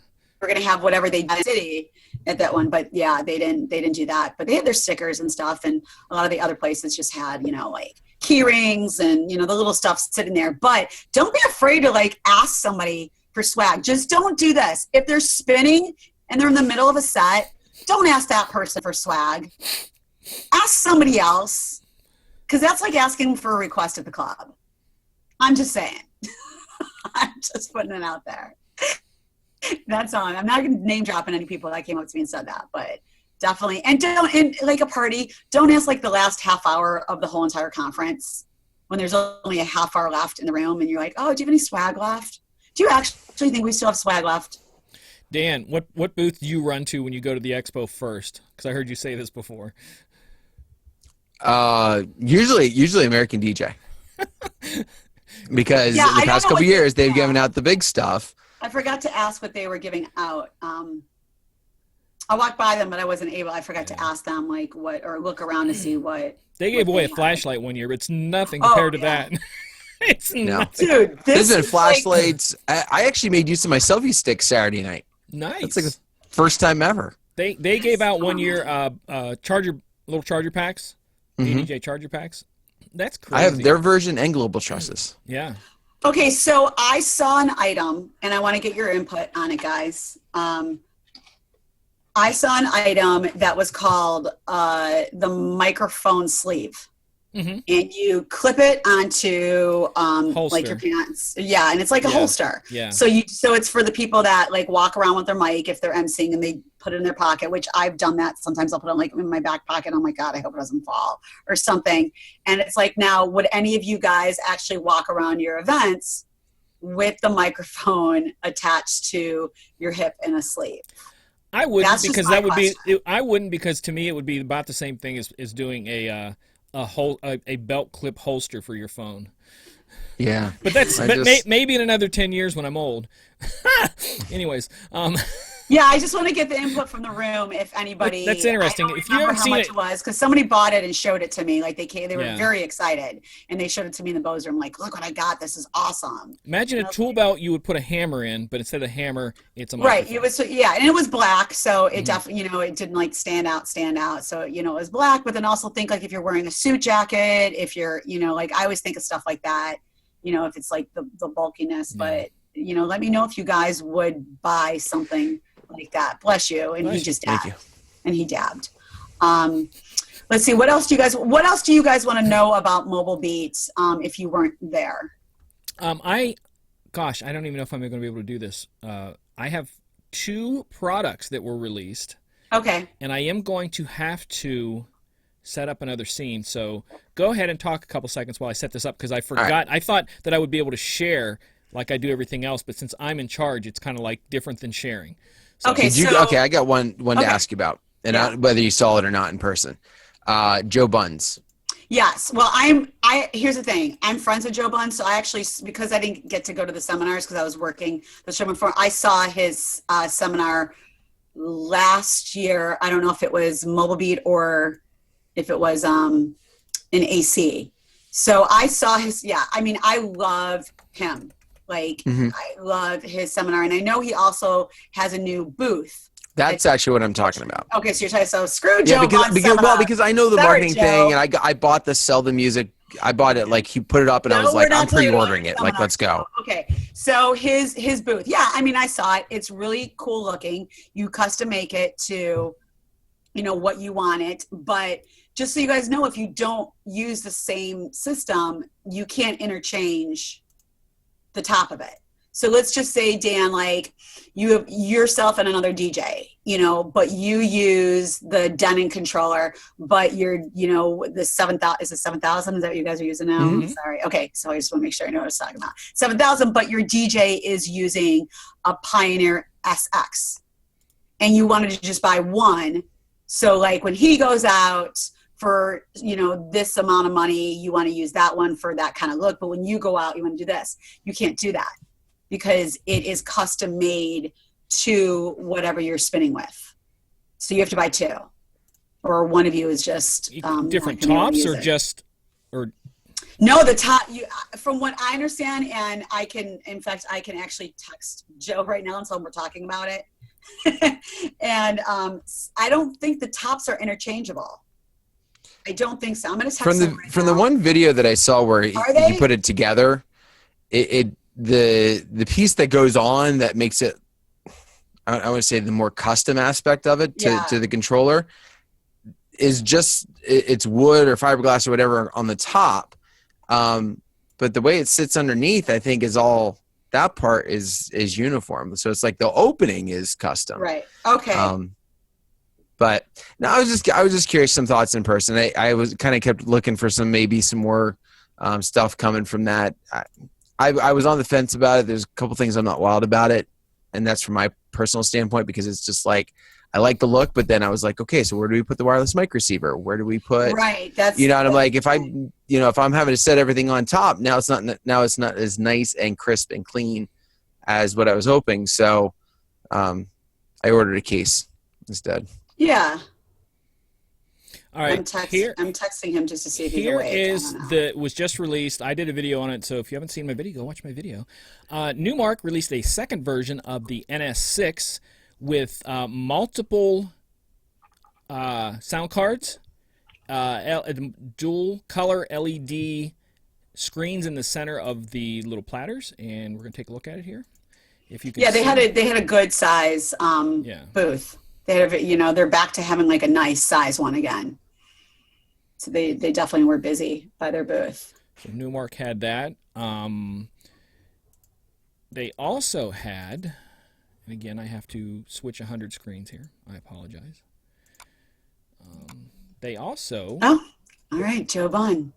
We're going to have whatever they did in the city at that one, but yeah, they didn't do that, but they had their stickers and stuff. And a lot of the other places just had, like key rings and, the little stuff sitting there. But don't be afraid to like ask somebody for swag. Just don't do this. If they're spinning and they're in the middle of a set, don't ask that person for swag. Ask somebody else, because that's like asking for a request at the club. I'm just saying. I'm just putting it out there. That's all. I'm not going to name dropping any people that came up to me and said that, but definitely. And like a party, don't ask like the last half hour of the whole entire conference when there's only a half hour left in the room and you're like, oh, do you have any swag left? Do you actually think we still have swag left? Dan, what booth do you run to when you go to the Expo first? Because I heard you say this before. Usually American DJ. Because in the past couple years they've given out the big stuff. I forgot to ask what they were giving out. I walked by them, but I wasn't able. I forgot to ask them like what, or look around to see what. They gave away a flashlight one year, but it's nothing compared to that. It's nothing. Dude, this is flashlights. I actually made use of my selfie stick Saturday night. Nice. That's like the first time ever. They gave out one year little charger packs, DJ charger packs. That's crazy. I have their version and Global Trusses. Yeah. Okay, so I saw an item, and I want to get your input on it, guys. I saw an item that was called the microphone sleeve. Mm-hmm. and you clip it onto like your pants. Yeah, and it's like a holster. Yeah. So it's for the people that like walk around with their mic if they're emceeing and they put it in their pocket, which I've done that. Sometimes I'll put it like in my back pocket. Oh my God, I hope it doesn't fall or something. And it's like, now, would any of you guys actually walk around your events with the microphone attached to your hip in a sleeve? I wouldn't, because that would be. I wouldn't, because to me it would be about the same thing as doing a belt clip holster for your phone. Yeah, but maybe in another 10 years when I'm old. Anyways, yeah, I just want to get the input from the room if anybody. That's interesting. If you haven't seen it, was because somebody bought it and showed it to me. Like they were very excited, and they showed it to me in the Bose room. Like, look what I got! This is awesome. Imagine a tool belt you would put a hammer in, but instead of hammer, it's a microphone. Right. It was and it was black, so it definitely it didn't like stand out. So it was black, but then also think like if you're wearing a suit jacket, if you're like I always think of stuff like that. If it's like the bulkiness, but let me know if you guys would buy something like that. Bless you. And he just dabbed. And he dabbed. Let's see. What else do you guys want to know about Mobile Beats if you weren't there? I don't even know if I'm going to be able to do this. I have 2 products that were released. Okay. And I am going to have to set up another scene. So go ahead and talk a couple seconds while I set this up, because I forgot. Right. I thought that I would be able to share like I do everything else, but since I'm in charge, it's kind of like different than sharing. So, okay. Okay, I got one to ask you about, and whether you saw it or not in person. Joe Buns. Yes. Well, here's the thing. I'm friends with Joe Buns, so I actually, because I didn't get to go to the seminars because I was working the show before, I saw his seminar last year. I don't know if it was Mobile Beat or if it was an AC. So I saw his, I love him. Like, I love his seminar. And I know he also has a new booth. That's actually what I'm talking about. Okay, so you're talking, so screw Joe Buns. Because I know the marketing thing, and I bought the Sell the Music. I bought it, like, he put it up, and I was like, I'm pre-ordering it. Like, let's go. Okay, so his booth. Yeah, I saw it. It's really cool looking. You custom make it to, what you want it. But just so you guys know, if you don't use the same system, you can't interchange the top of it. So let's just say, Dan, like you have yourself and another DJ, but you use the Denon controller, but you're, the 7,000, is it 7,000? Is that what you guys are using now? Mm-hmm. Sorry. Okay. So I just want to make sure I know what I was talking about. 7,000, but your DJ is using a Pioneer SX and you wanted to just buy one. So like when he goes out for, this amount of money, you want to use that one for that kind of look. But when you go out, you want to do this. You can't do that because it is custom made to whatever you're spinning with. So you have to buy 2, or one of you is just different tops, or no, the top. From what I understand, and I can actually text Joe right now and tell him we're talking about it. And I don't think the tops are interchangeable. I don't think so. I'm going to text him right from now. the one video that I saw where he put it together, the piece that goes on that makes it, I would say the more custom aspect of it to the controller is just, it's wood or fiberglass or whatever on the top. But the way it sits underneath, I think that part is uniform. So it's like the opening is custom. Right. Okay. But no, I was just curious, some thoughts in person. I was kind of kept looking for some more stuff coming from that. I was on the fence about it. There's a couple things I'm not wild about it. And that's from my personal standpoint, because it's just like, I like the look, but then I was like, okay, so where do we put the wireless mic receiver? Where do we put, right. That's, and I'm like, if I'm having to set everything on top, now it's not as nice and crisp and clean as what I was hoping. So, I ordered a case instead. Yeah. All right. I'm texting him just to see if he's here awake. Here was just released. I did a video on it, so if you haven't seen my video, go watch my video. Newmark released a second version of the NS6 with multiple sound cards, dual color LED screens in the center of the little platters, and we're gonna take a look at it here. If you can. Yeah, they had a good size booth. They have, they're back to having like a nice size one again. So they definitely were busy by their booth. So Newmark had that. They also had, and again, I have to switch 100 screens here. I apologize. They also... Oh, all right, Joe Bunn.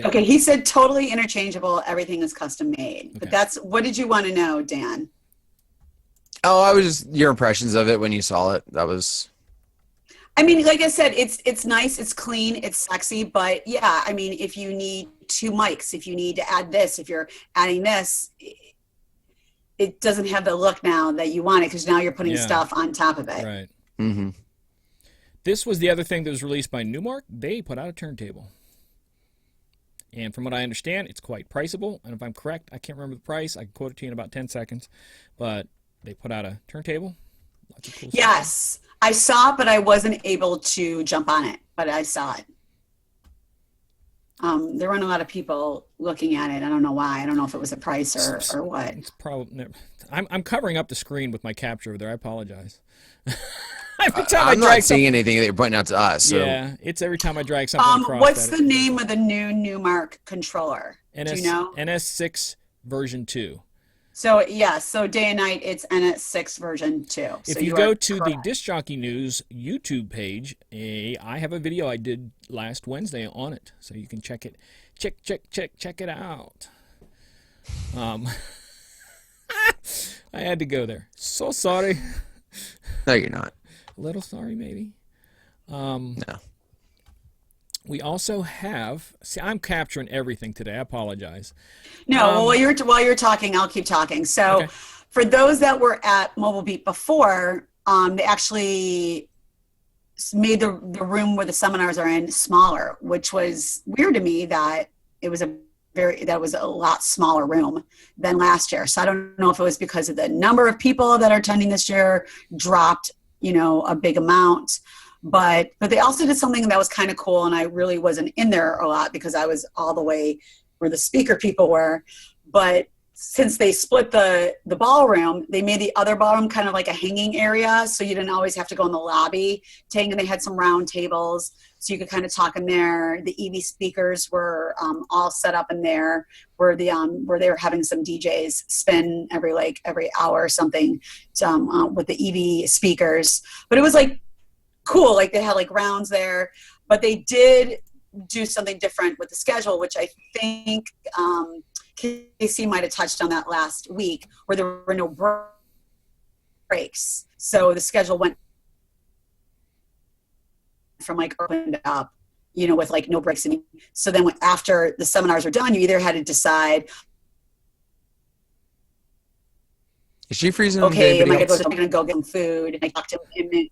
Okay, he said totally interchangeable. Everything is custom made. Okay. But that's, what did you want to know, Dan? Oh, I was just your impressions of it when you saw it. That was. I mean, like I said, it's nice, it's clean, it's sexy, but yeah, I mean, if you need 2 mics, if you need to add this, if you're adding this, it doesn't have the look now that you want it because now you're putting stuff on top of it. Right. Mm-hmm. This was the other thing that was released by Newmark. They put out a turntable. And from what I understand, it's quite priceable. And if I'm correct, I can't remember the price. I can quote it to you in about 10 seconds. But they put out a turntable. Lots of cool stuff. Yes. I saw it, but I wasn't able to jump on it. But I saw it. There weren't a lot of people looking at it. I don't know why. I don't know if it was a price or what. It's probably. I'm covering up the screen with my capture over there. I apologize. Every time I'm not seeing anything that you're pointing out to us. So. Yeah, it's every time I drag something across. What's the name of the new Newmark controller? Do you know? NS6 version 2. So yeah, so day and night it's NS6 version 2. If so you go to the Disc Jockey News YouTube page, I have a video I did last Wednesday on it, so you can check it. Check it out. I had to go there. So sorry. No, you're not. A little sorry, maybe. No. We also have. See, I'm capturing everything today. I apologize. No, while you're talking, I'll keep talking. So, for those that were at Mobile Beat before, they actually made the room where the seminars are in smaller, which was weird to me that it was a lot smaller room than last year. So I don't know if it was because of the number of people that are attending this year dropped, a big amount. But they also did something that was kind of cool, and I really wasn't in there a lot because I was all the way where the speaker people were. But since they split the ballroom, they made the other ballroom kind of like a hanging area, so you didn't always have to go in the lobby. And they had some round tables, so you could kind of talk in there. The EV speakers were all set up in there, where they were having some DJs spin every hour or something with the EV speakers. But it was like cool, like they had like rounds there. But they did do something different with the schedule, which I think Casey might have touched on that last week, where there were no breaks. So the schedule went from like opened up, with like no breaks. So then after the seminars are done, you either had to decide, is she freezing? Okay, am I going to go get some food? And I talked to him.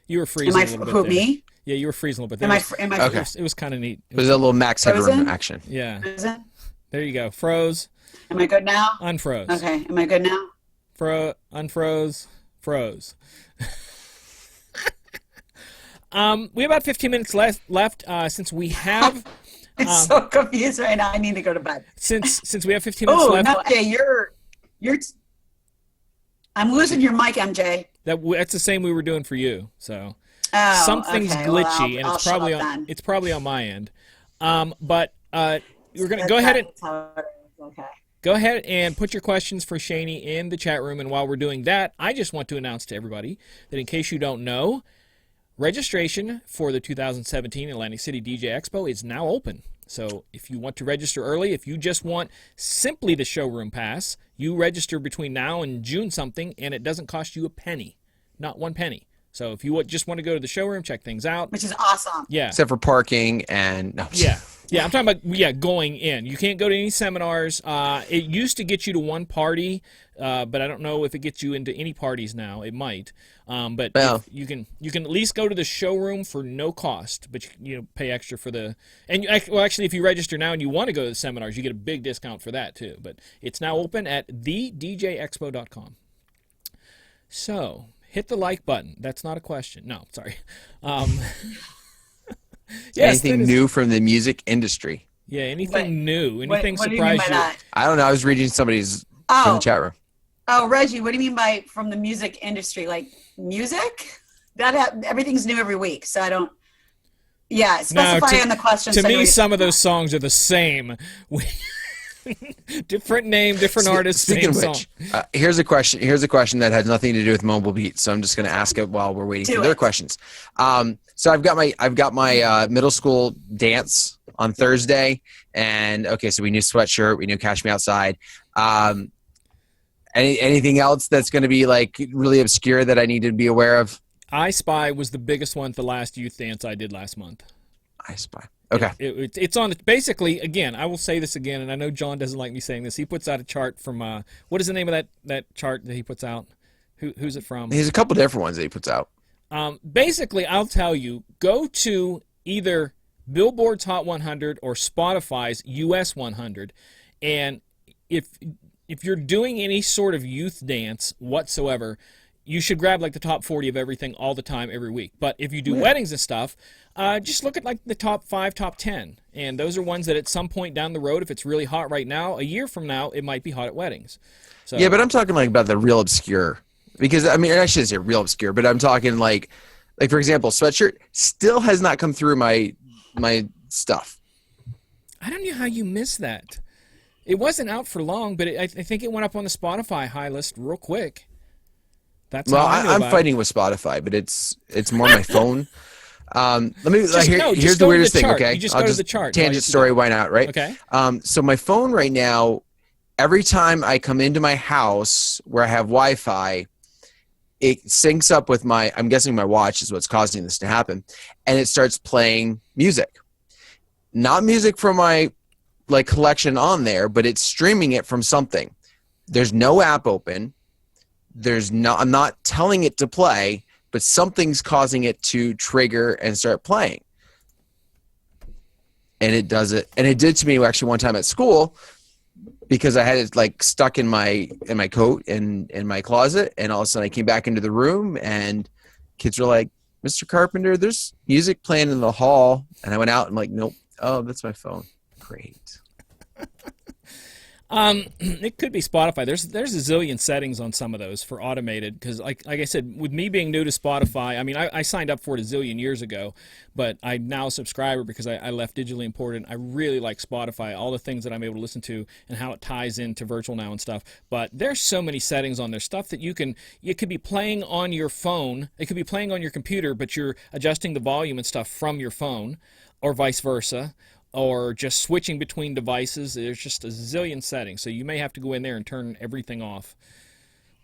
You were freezing a little bit there. Me? Yeah, you were freezing a little bit. Okay. It was kind of neat. It was a little Max Headroom action. Yeah. Frozen? There you go. Froze. Am I good now? Unfroze. Okay. Am I good now? Unfroze. Froze. We have about 15 minutes left. Since we have. I'm so confused right now. I need to go to bed. Since we have 15 minutes left. Oh, no, MJ, you're. I'm losing your mic, MJ. That's the same we were doing for you. So something's okay. glitchy, Well, and it's probably on my end. But we're gonna go ahead and put your questions for Shani in the chat room. And while we're doing that, I just want to announce to everybody that in case you don't know, registration for the 2017 Atlantic City DJ Expo is now open. So if you want to register early, if you just want simply the showroom pass, you register between now and June something, and it doesn't cost you a penny, not one penny. So if you just want to go to the showroom, check things out. Which is awesome. Yeah. Except for parking and... No. Yeah, I'm talking about, going in. You can't go to any seminars. It used to get you to one party, but I don't know if it gets you into any parties now. It might. But you can at least go to the showroom for no cost, but you pay extra for the... And actually, if you register now and you want to go to the seminars, you get a big discount for that too. But it's now open at thedjexpo.com. So... hit the like button. That's not a question. No, sorry. Yes, anything new from the music industry? Yeah, anything new. Anything what surprise you? I don't know. I was reading somebody's in the chat room. Oh, Reggie, what do you mean by from the music industry? Like music? everything's new every week, so I don't. Yeah, No, specify on the question. To so me, some of those songs are the same. Different name, different artist, Speaking same of which, song. here's a question. Here's a question that has nothing to do with mobile beats. So I'm just going to ask it while we're waiting for their questions. So I've got my middle school dance on Thursday, and okay, so we knew sweatshirt, we knew Cash Me Outside. Anything else that's going to be like really obscure that I need to be aware of? I Spy was the biggest one at the last youth dance I did last month. I Spy. Okay. It's on basically, again, I will say this again, and I know John doesn't like me saying this. He puts out a chart from what is the name of that chart that he puts out? Who's it from? There's a couple different ones that he puts out. Basically, I'll tell you, go to either Billboard's Hot 100 or Spotify's US 100, and if you're doing any sort of youth dance whatsoever, you should grab like the top 40 of everything all the time every week. But if you do weddings and stuff, just look at like the top 5, top 10. And those are ones that at some point down the road, if it's really hot right now, a year from now, it might be hot at weddings. So, yeah, but I'm talking like about the real obscure. Because, I mean, I shouldn't say real obscure, but I'm talking like for example, Sweatshirt still has not come through my stuff. I don't know how you missed that. It wasn't out for long, but I think it went up on the Spotify high list real quick. That's well, how I'm fighting with Spotify, but it's more my phone. Here's the weirdest thing. Okay, you just go to the chart. Tangent story. Why not? Right. Okay. So my phone right now, every time I come into my house where I have Wi-Fi, it syncs up with I'm guessing my watch is what's causing this to happen, and it starts playing music. Not music from my collection on there, but it's streaming it from something. There's no app open. I'm not telling it to play, but something's causing it to trigger and start playing. And it does it. And it did to me actually one time at school because I had it stuck in my coat and in my closet. And all of a sudden I came back into the room and kids were like, "Mr. Carpenter, there's music playing in the hall." And I went out and nope. Oh, that's my phone. Great. It could be Spotify. There's a zillion settings on some of those for automated because, like I said, with me being new to Spotify, I mean, I signed up for it a zillion years ago, but I'm now a subscriber because I left digitally imported. I really like Spotify, all the things that I'm able to listen to and how it ties into virtual now and stuff. But there's so many settings on there, stuff that it could be playing on your phone. It could be playing on your computer, but you're adjusting the volume and stuff from your phone or vice versa. Or just switching between devices. There's just a zillion settings, so you may have to go in there and turn everything off.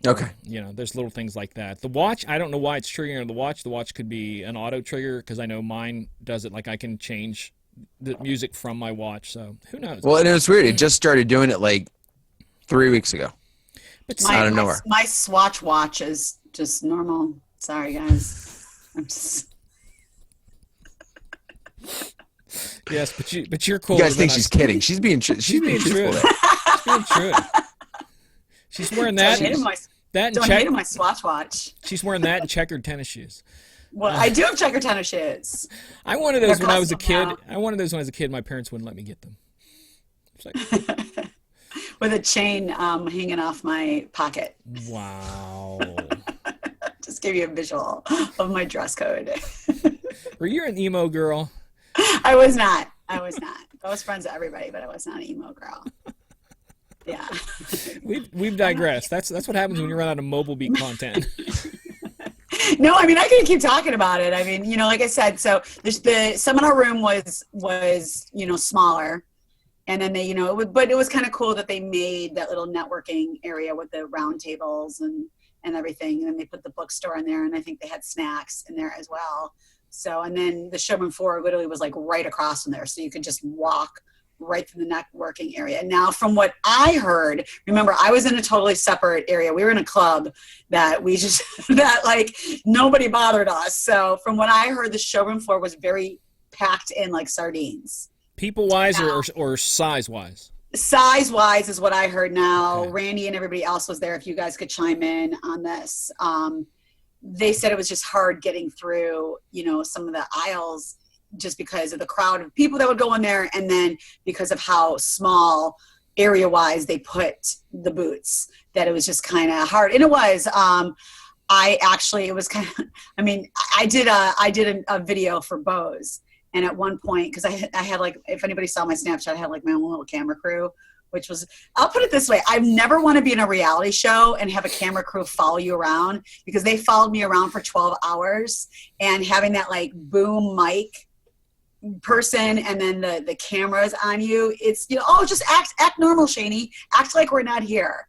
Okay. There's little things like that. The watch, I don't know why it's triggering on the watch. The watch could be an auto trigger because I know mine does it. Like I can change the music from my watch, so who knows? Well, and it was weird. It just started doing it 3 weeks ago. But out of nowhere. My Swatch watch is just normal. Sorry, guys. I'm just... Yes, but you're cool. You guys think she's kidding? She's being true. She's being true. She's being true. She's wearing that. Don't hate my Swatch watch. She's wearing that and checkered tennis shoes. Well, I do have checkered tennis shoes. I wanted those when I was a kid. I wanted those when I was a kid. My parents wouldn't let me get them. With a chain hanging off my pocket. Wow. Just give you a visual of my dress code. Were you an emo girl? I was not. I was friends with everybody, but I was not an emo girl. Yeah. We've digressed. That's what happens when you run out of mobile beat content. No, I mean I can keep talking about it. I mean, like I said, so the seminar room was smaller, and then they but it was kind of cool that they made that little networking area with the round tables and everything, and then they put the bookstore in there, and I think they had snacks in there as well. So, and then the showroom floor literally was right across from there. So you could just walk right through the networking area. Now, from what I heard, remember, I was in a totally separate area. We were in a club that nobody bothered us. So from what I heard, the showroom floor was very packed in like sardines. People-wise or size-wise? Size-wise is what I heard now. Okay. Randy and everybody else was there. If you guys could chime in on this. They said it was just hard getting through, some of the aisles just because of the crowd of people that would go in there. And then because of how small area wise they put the booths, that it was just kind of hard. And it was, it was kind of, I mean, I did a video for Bose. And at one point, because I had like, if anybody saw my Snapchat, I had like my own little camera crew, which was, I'll put it this way. I never want to be in a reality show and have a camera crew follow you around, because they followed me around for 12 hours, and having that like boom mic person and then the cameras on you, it's, you know, oh, just act normal, Shani, act like we're not here.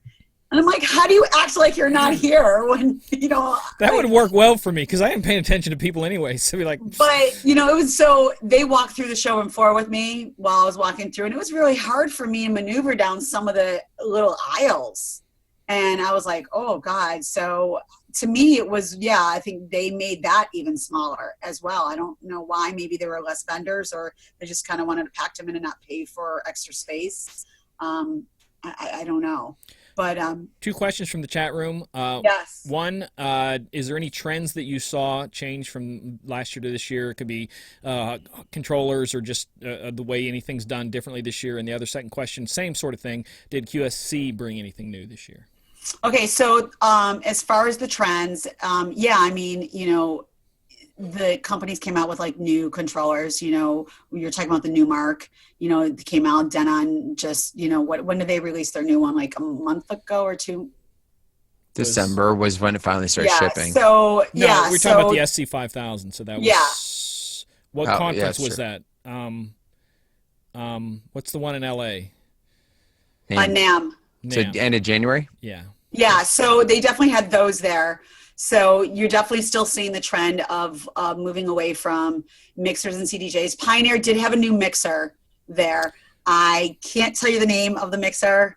And I'm like, how do you act like you're not here when, you know? That like, would work well for me, because I am paying attention to people anyway. So be like, but you know, it was, so they walked through the show floor with me while I was walking through, and it was really hard for me to maneuver down some of the little aisles. And I was like, oh God. So to me, it was, yeah, I think they made that even smaller as well. I don't know why. Maybe there were less vendors, or they just kind of wanted to pack them in and not pay for extra space. I don't know. But 2 questions from the chat room. Yes. One, is there any trends that you saw change from last year to this year? It could be controllers, or just the way anything's done differently this year. And the other second question, same sort of thing. Did QSC bring anything new this year? Okay, so as far as the trends, yeah, I mean, you know, the companies came out with like new controllers. You know, you're talking about the new Mark, you know, it came out. Denon just, you know, when did they release their new one? Like a month ago or 2? December was when it finally started shipping. So no, yeah, we're talking about the SC5000. So that was what conference was that? What's the one in LA? NAMM. So end of January. Yeah. So they definitely had those there. So you're definitely still seeing the trend of moving away from mixers and CDJs. Pioneer did have a new mixer there. I can't tell you the name of the mixer.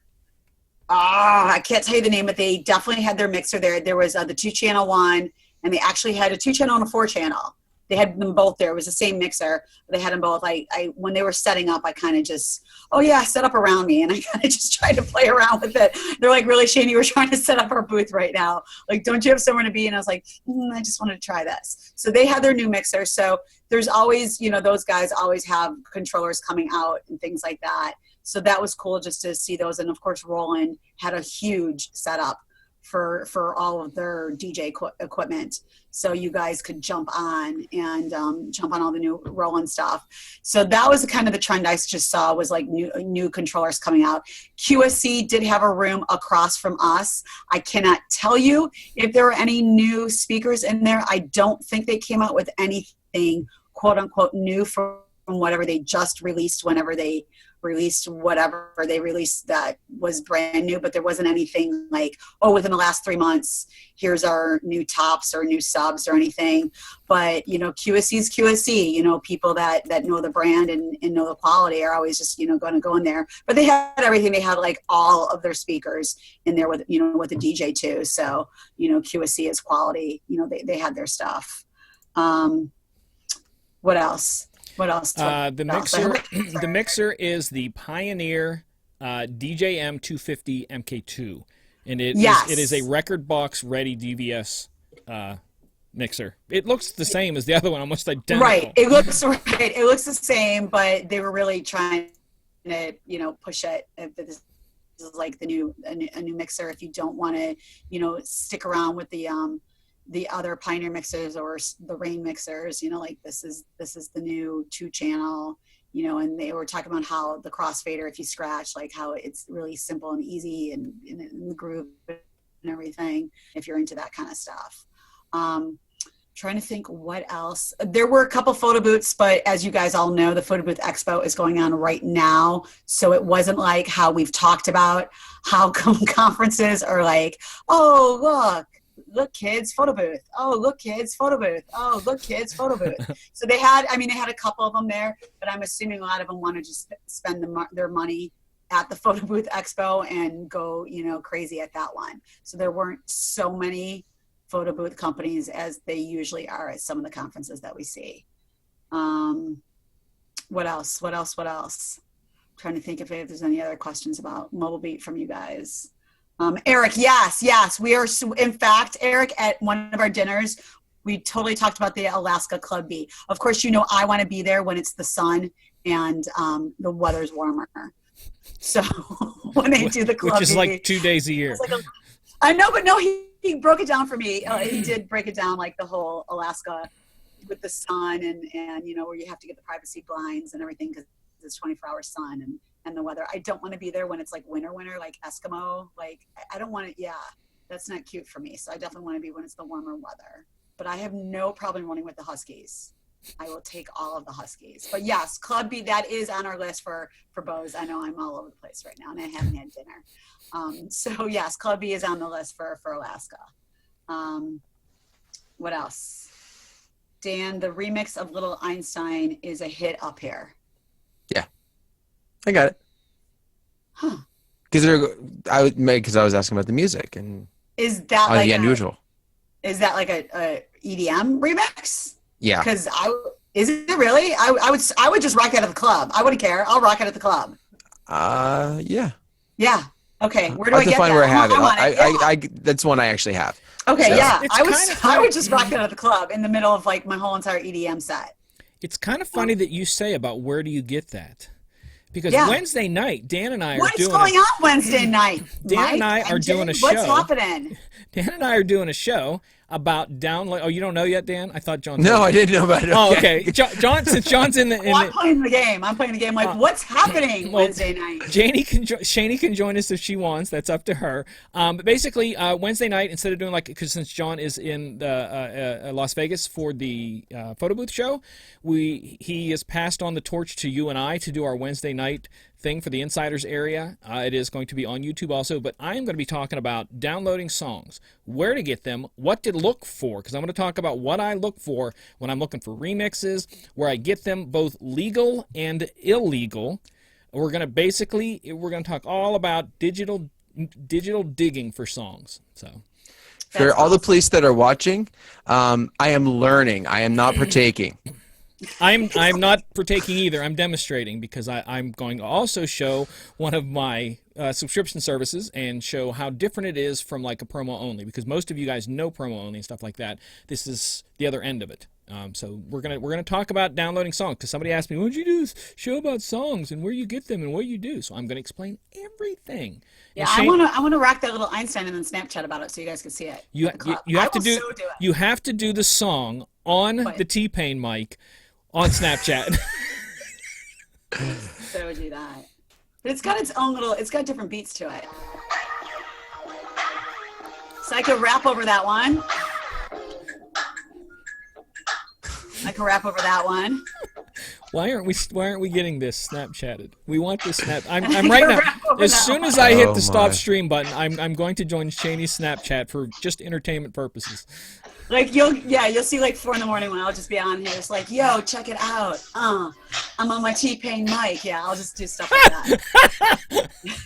I can't tell you the name, but they definitely had their mixer there. There was the 2-channel one, and they actually had a 2-channel and a 4-channel. They had them both there. It was the same mixer. They had them both. I when they were setting up, I kind of just, oh yeah, set up around me. And I kind of just tried to play around with it. They're like, really, Shani, we're trying to set up our booth right now. Like, don't you have somewhere to be? And I was like, I just wanted to try this. So they had their new mixer. So there's always, you know, those guys always have controllers coming out and things like that. So that was cool just to see those. And of course, Roland had a huge setup for all of their DJ equipment. So you guys could jump on and jump on all the new Roland stuff. So that was kind of the trend I just saw, was like new controllers coming out. QSC did have a room across from us. I cannot tell you if there were any new speakers in there. I don't think they came out with anything quote unquote new from whatever they just released, whenever they released whatever they released that was brand new, but there wasn't anything like, oh, within the last 3 months, here's our new tops or new subs or anything. But, you know, QSC is QSC, you know, people that know the brand and know the quality are always just, you know, going to go in there. But they had everything. They had like all of their speakers in there with, you know, with the DJ too. So, you know, QSC is quality, you know, they had their stuff. What else? What else? The mixer is the Pioneer DJM250 MK2, and it is a record box ready DVS mixer. It looks the same as the other one, almost identical. Right. It looks the same, but they were really trying to, you know, push it. This is like a new mixer. If you don't want to, you know, stick around with the other Pioneer mixers or the Rain mixers, you know, like this is the new 2-channel, you know, and they were talking about how the crossfader, if you scratch, like how it's really simple and easy and in the groove and everything, if you're into that kind of stuff. Trying to think what else. There were a couple photo booths, but as you guys all know, the Photo Booth Expo is going on right now. So it wasn't like how we've talked about how conferences are like, oh, look kids, photo booth. Oh, look kids, photo booth. Oh, look kids, photo booth. So they had a couple of them there, but I'm assuming a lot of them want to just spend their money at the Photo Booth Expo and go, you know, crazy at that one. So there weren't so many photo booth companies as they usually are at some of the conferences that we see. What else? I'm trying to think if there's any other questions about Mobile Beat from you guys. Eric, yes. We are, in fact, Eric, at one of our dinners, we totally talked about the Alaska Club B. Of course, you know, I want to be there when it's the sun and the weather's warmer. So when they do the Club B. Which is like 2 days a year. I know, but no, he broke it down for me. He did break it down like the whole Alaska with the sun and you know, where you have to get the privacy blinds and everything because it's 24-hour sun and the weather. I don't want to be there when it's like winter, like Eskimo. Like I don't want to, that's not cute for me. So I definitely want to be when it's the warmer weather. But I have no problem running with the Huskies. I will take all of the Huskies. But yes, Club B, that is on our list for Bose. I know I'm all over the place right now and I haven't had dinner. So yes, Club B is on the list for Alaska. What else? Dan, the remix of Little Einstein is a hit up here. Yeah, I got it. Huh. Because I was asking about the music and is that like the unusual. Is that like a EDM remix? Yeah. Because is it really? I would just rock out at the club. I wouldn't care. I'll rock it at the club. Yeah. Yeah. Okay. Where do I get find that? where I have it. I that's one I actually have. Okay. So. Yeah. It's I would just rock it at the club in the middle of like my whole entire EDM set. It's kind of funny that you say about where do you get that. Because Wednesday night, Dan and I are doing... What's going on Wednesday night? Dan and I are doing a show. What's happening? Dan and I are doing a show about download. Oh, you don't know yet, Dan? I thought John. No, I didn't know about it. Oh, okay. John, since John's in the. I'm playing the game. Like, what's happening Wednesday night? Shani can join us if she wants. That's up to her. But basically, Wednesday night, instead of doing because since John is in Las Vegas for the photo booth show, he has passed on the torch to you and I to do our Wednesday night thing for the Insiders area. It is going to be on YouTube also, but I am going to be talking about downloading songs, where to get them, what to look for, because I'm going to talk about what I look for when I'm looking for remixes, where I get them both legal and illegal. We're going to talk all about digital digging for songs. So for all the police that are watching, I am learning. I am not partaking. I'm not partaking either. I'm demonstrating because I'm going to also show one of my subscription services and show how different it is from like a promo only, because most of you guys know promo only and stuff like that. This is the other end of it. So we're gonna talk about downloading songs, because somebody asked me, "What'd you do this show about songs and where you get them and what you do?" So I'm gonna explain everything. Yeah, I wanna rock that little Einstein and then Snapchat about it so you guys can see it. You have to do the song on the T-Pain mic on Snapchat. So do that. But it's got its own it's got different beats to it. So I could rap over that one. Why aren't we getting this Snapchatted? We want this Snap. I'm right now. As soon as I hit the stop stream button, I'm going to join Shani's Snapchat for just entertainment purposes. Like you'll see like 4 a.m. when I'll just be on here. It's like, yo, check it out. I'm on my T-Pain mic. Yeah, I'll just do stuff like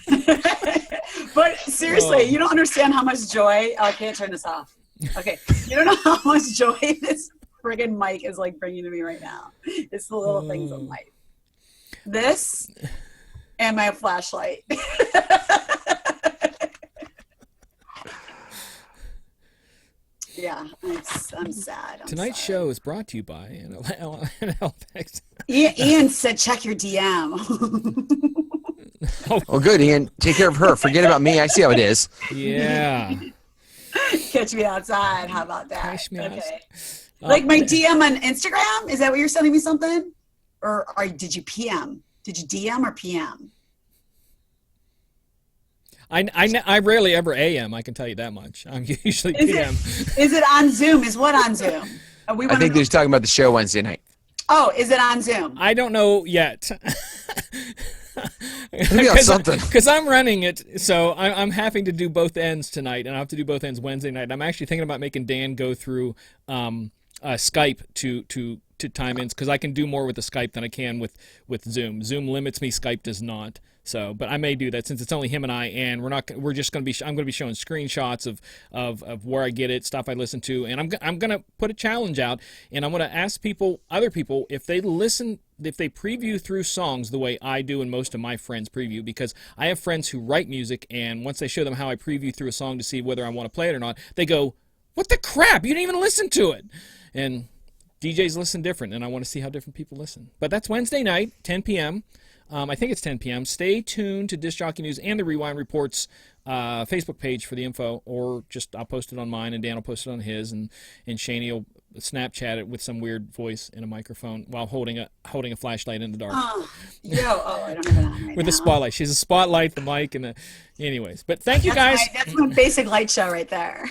that. But seriously, you don't understand how much joy. Oh, I can't turn this off. Okay, you don't know how much joy this friggin' mic is like bringing to me right now. It's the little things of life. This and my flashlight. Yeah, I'm sad. Tonight's show is brought to you by NLX. Ian said, check your DM. Oh, good, Ian. Take care of her. Forget about me. I see how it is. Yeah. Catch me outside. How about that? Catch me okay. Like my DM on Instagram? Is that what you're sending me something? Or did you PM? Did you DM or PM? I rarely ever AM, I can tell you that much. I'm usually PM. Is it on Zoom? Is what on Zoom? I think they're talking about the show Wednesday night. Oh, is it on Zoom? I don't know yet. Something. Because I'm running it, so I'm having to do both ends tonight, and I have to do both ends Wednesday night. I'm actually thinking about making Dan go through Skype to time ins, because I can do more with the Skype than I can with Zoom. Zoom limits me, Skype does not. So, but I may do that since it's only him and I, and I'm going to be showing screenshots of where I get it, stuff I listen to, and I'm going to put a challenge out, and I'm going to ask other people, if they preview through songs the way I do and most of my friends preview, because I have friends who write music, and once they show them how I preview through a song to see whether I want to play it or not, they go, "What the crap? You didn't even listen to it." And DJs listen different, and I want to see how different people listen. But that's Wednesday night, 10 p.m. I think it's 10 p.m. Stay tuned to Disc Jockey News and the Rewind Reports Facebook page for the info, or just I'll post it on mine, and Dan will post it on his, and Shani will Snapchat it with some weird voice in a microphone while holding a flashlight in the dark. I don't have it on right with now. a spotlight. She's a spotlight, the mic, and the. Anyways, but thank you guys. That's my basic light show right there.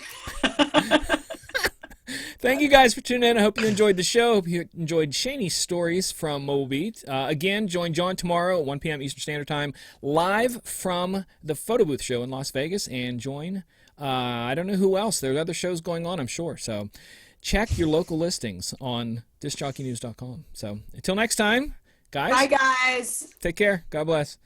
Thank you guys for tuning in. I hope you enjoyed the show. Hope you enjoyed Shani's stories from Mobile Beat. Again, join John tomorrow at 1 p.m. Eastern Standard Time, live from the Photo Booth show in Las Vegas. And join, I don't know who else. There are other shows going on, I'm sure. So check your local listings on discjockeynews.com. So until next time, guys. Bye, guys. Take care. God bless.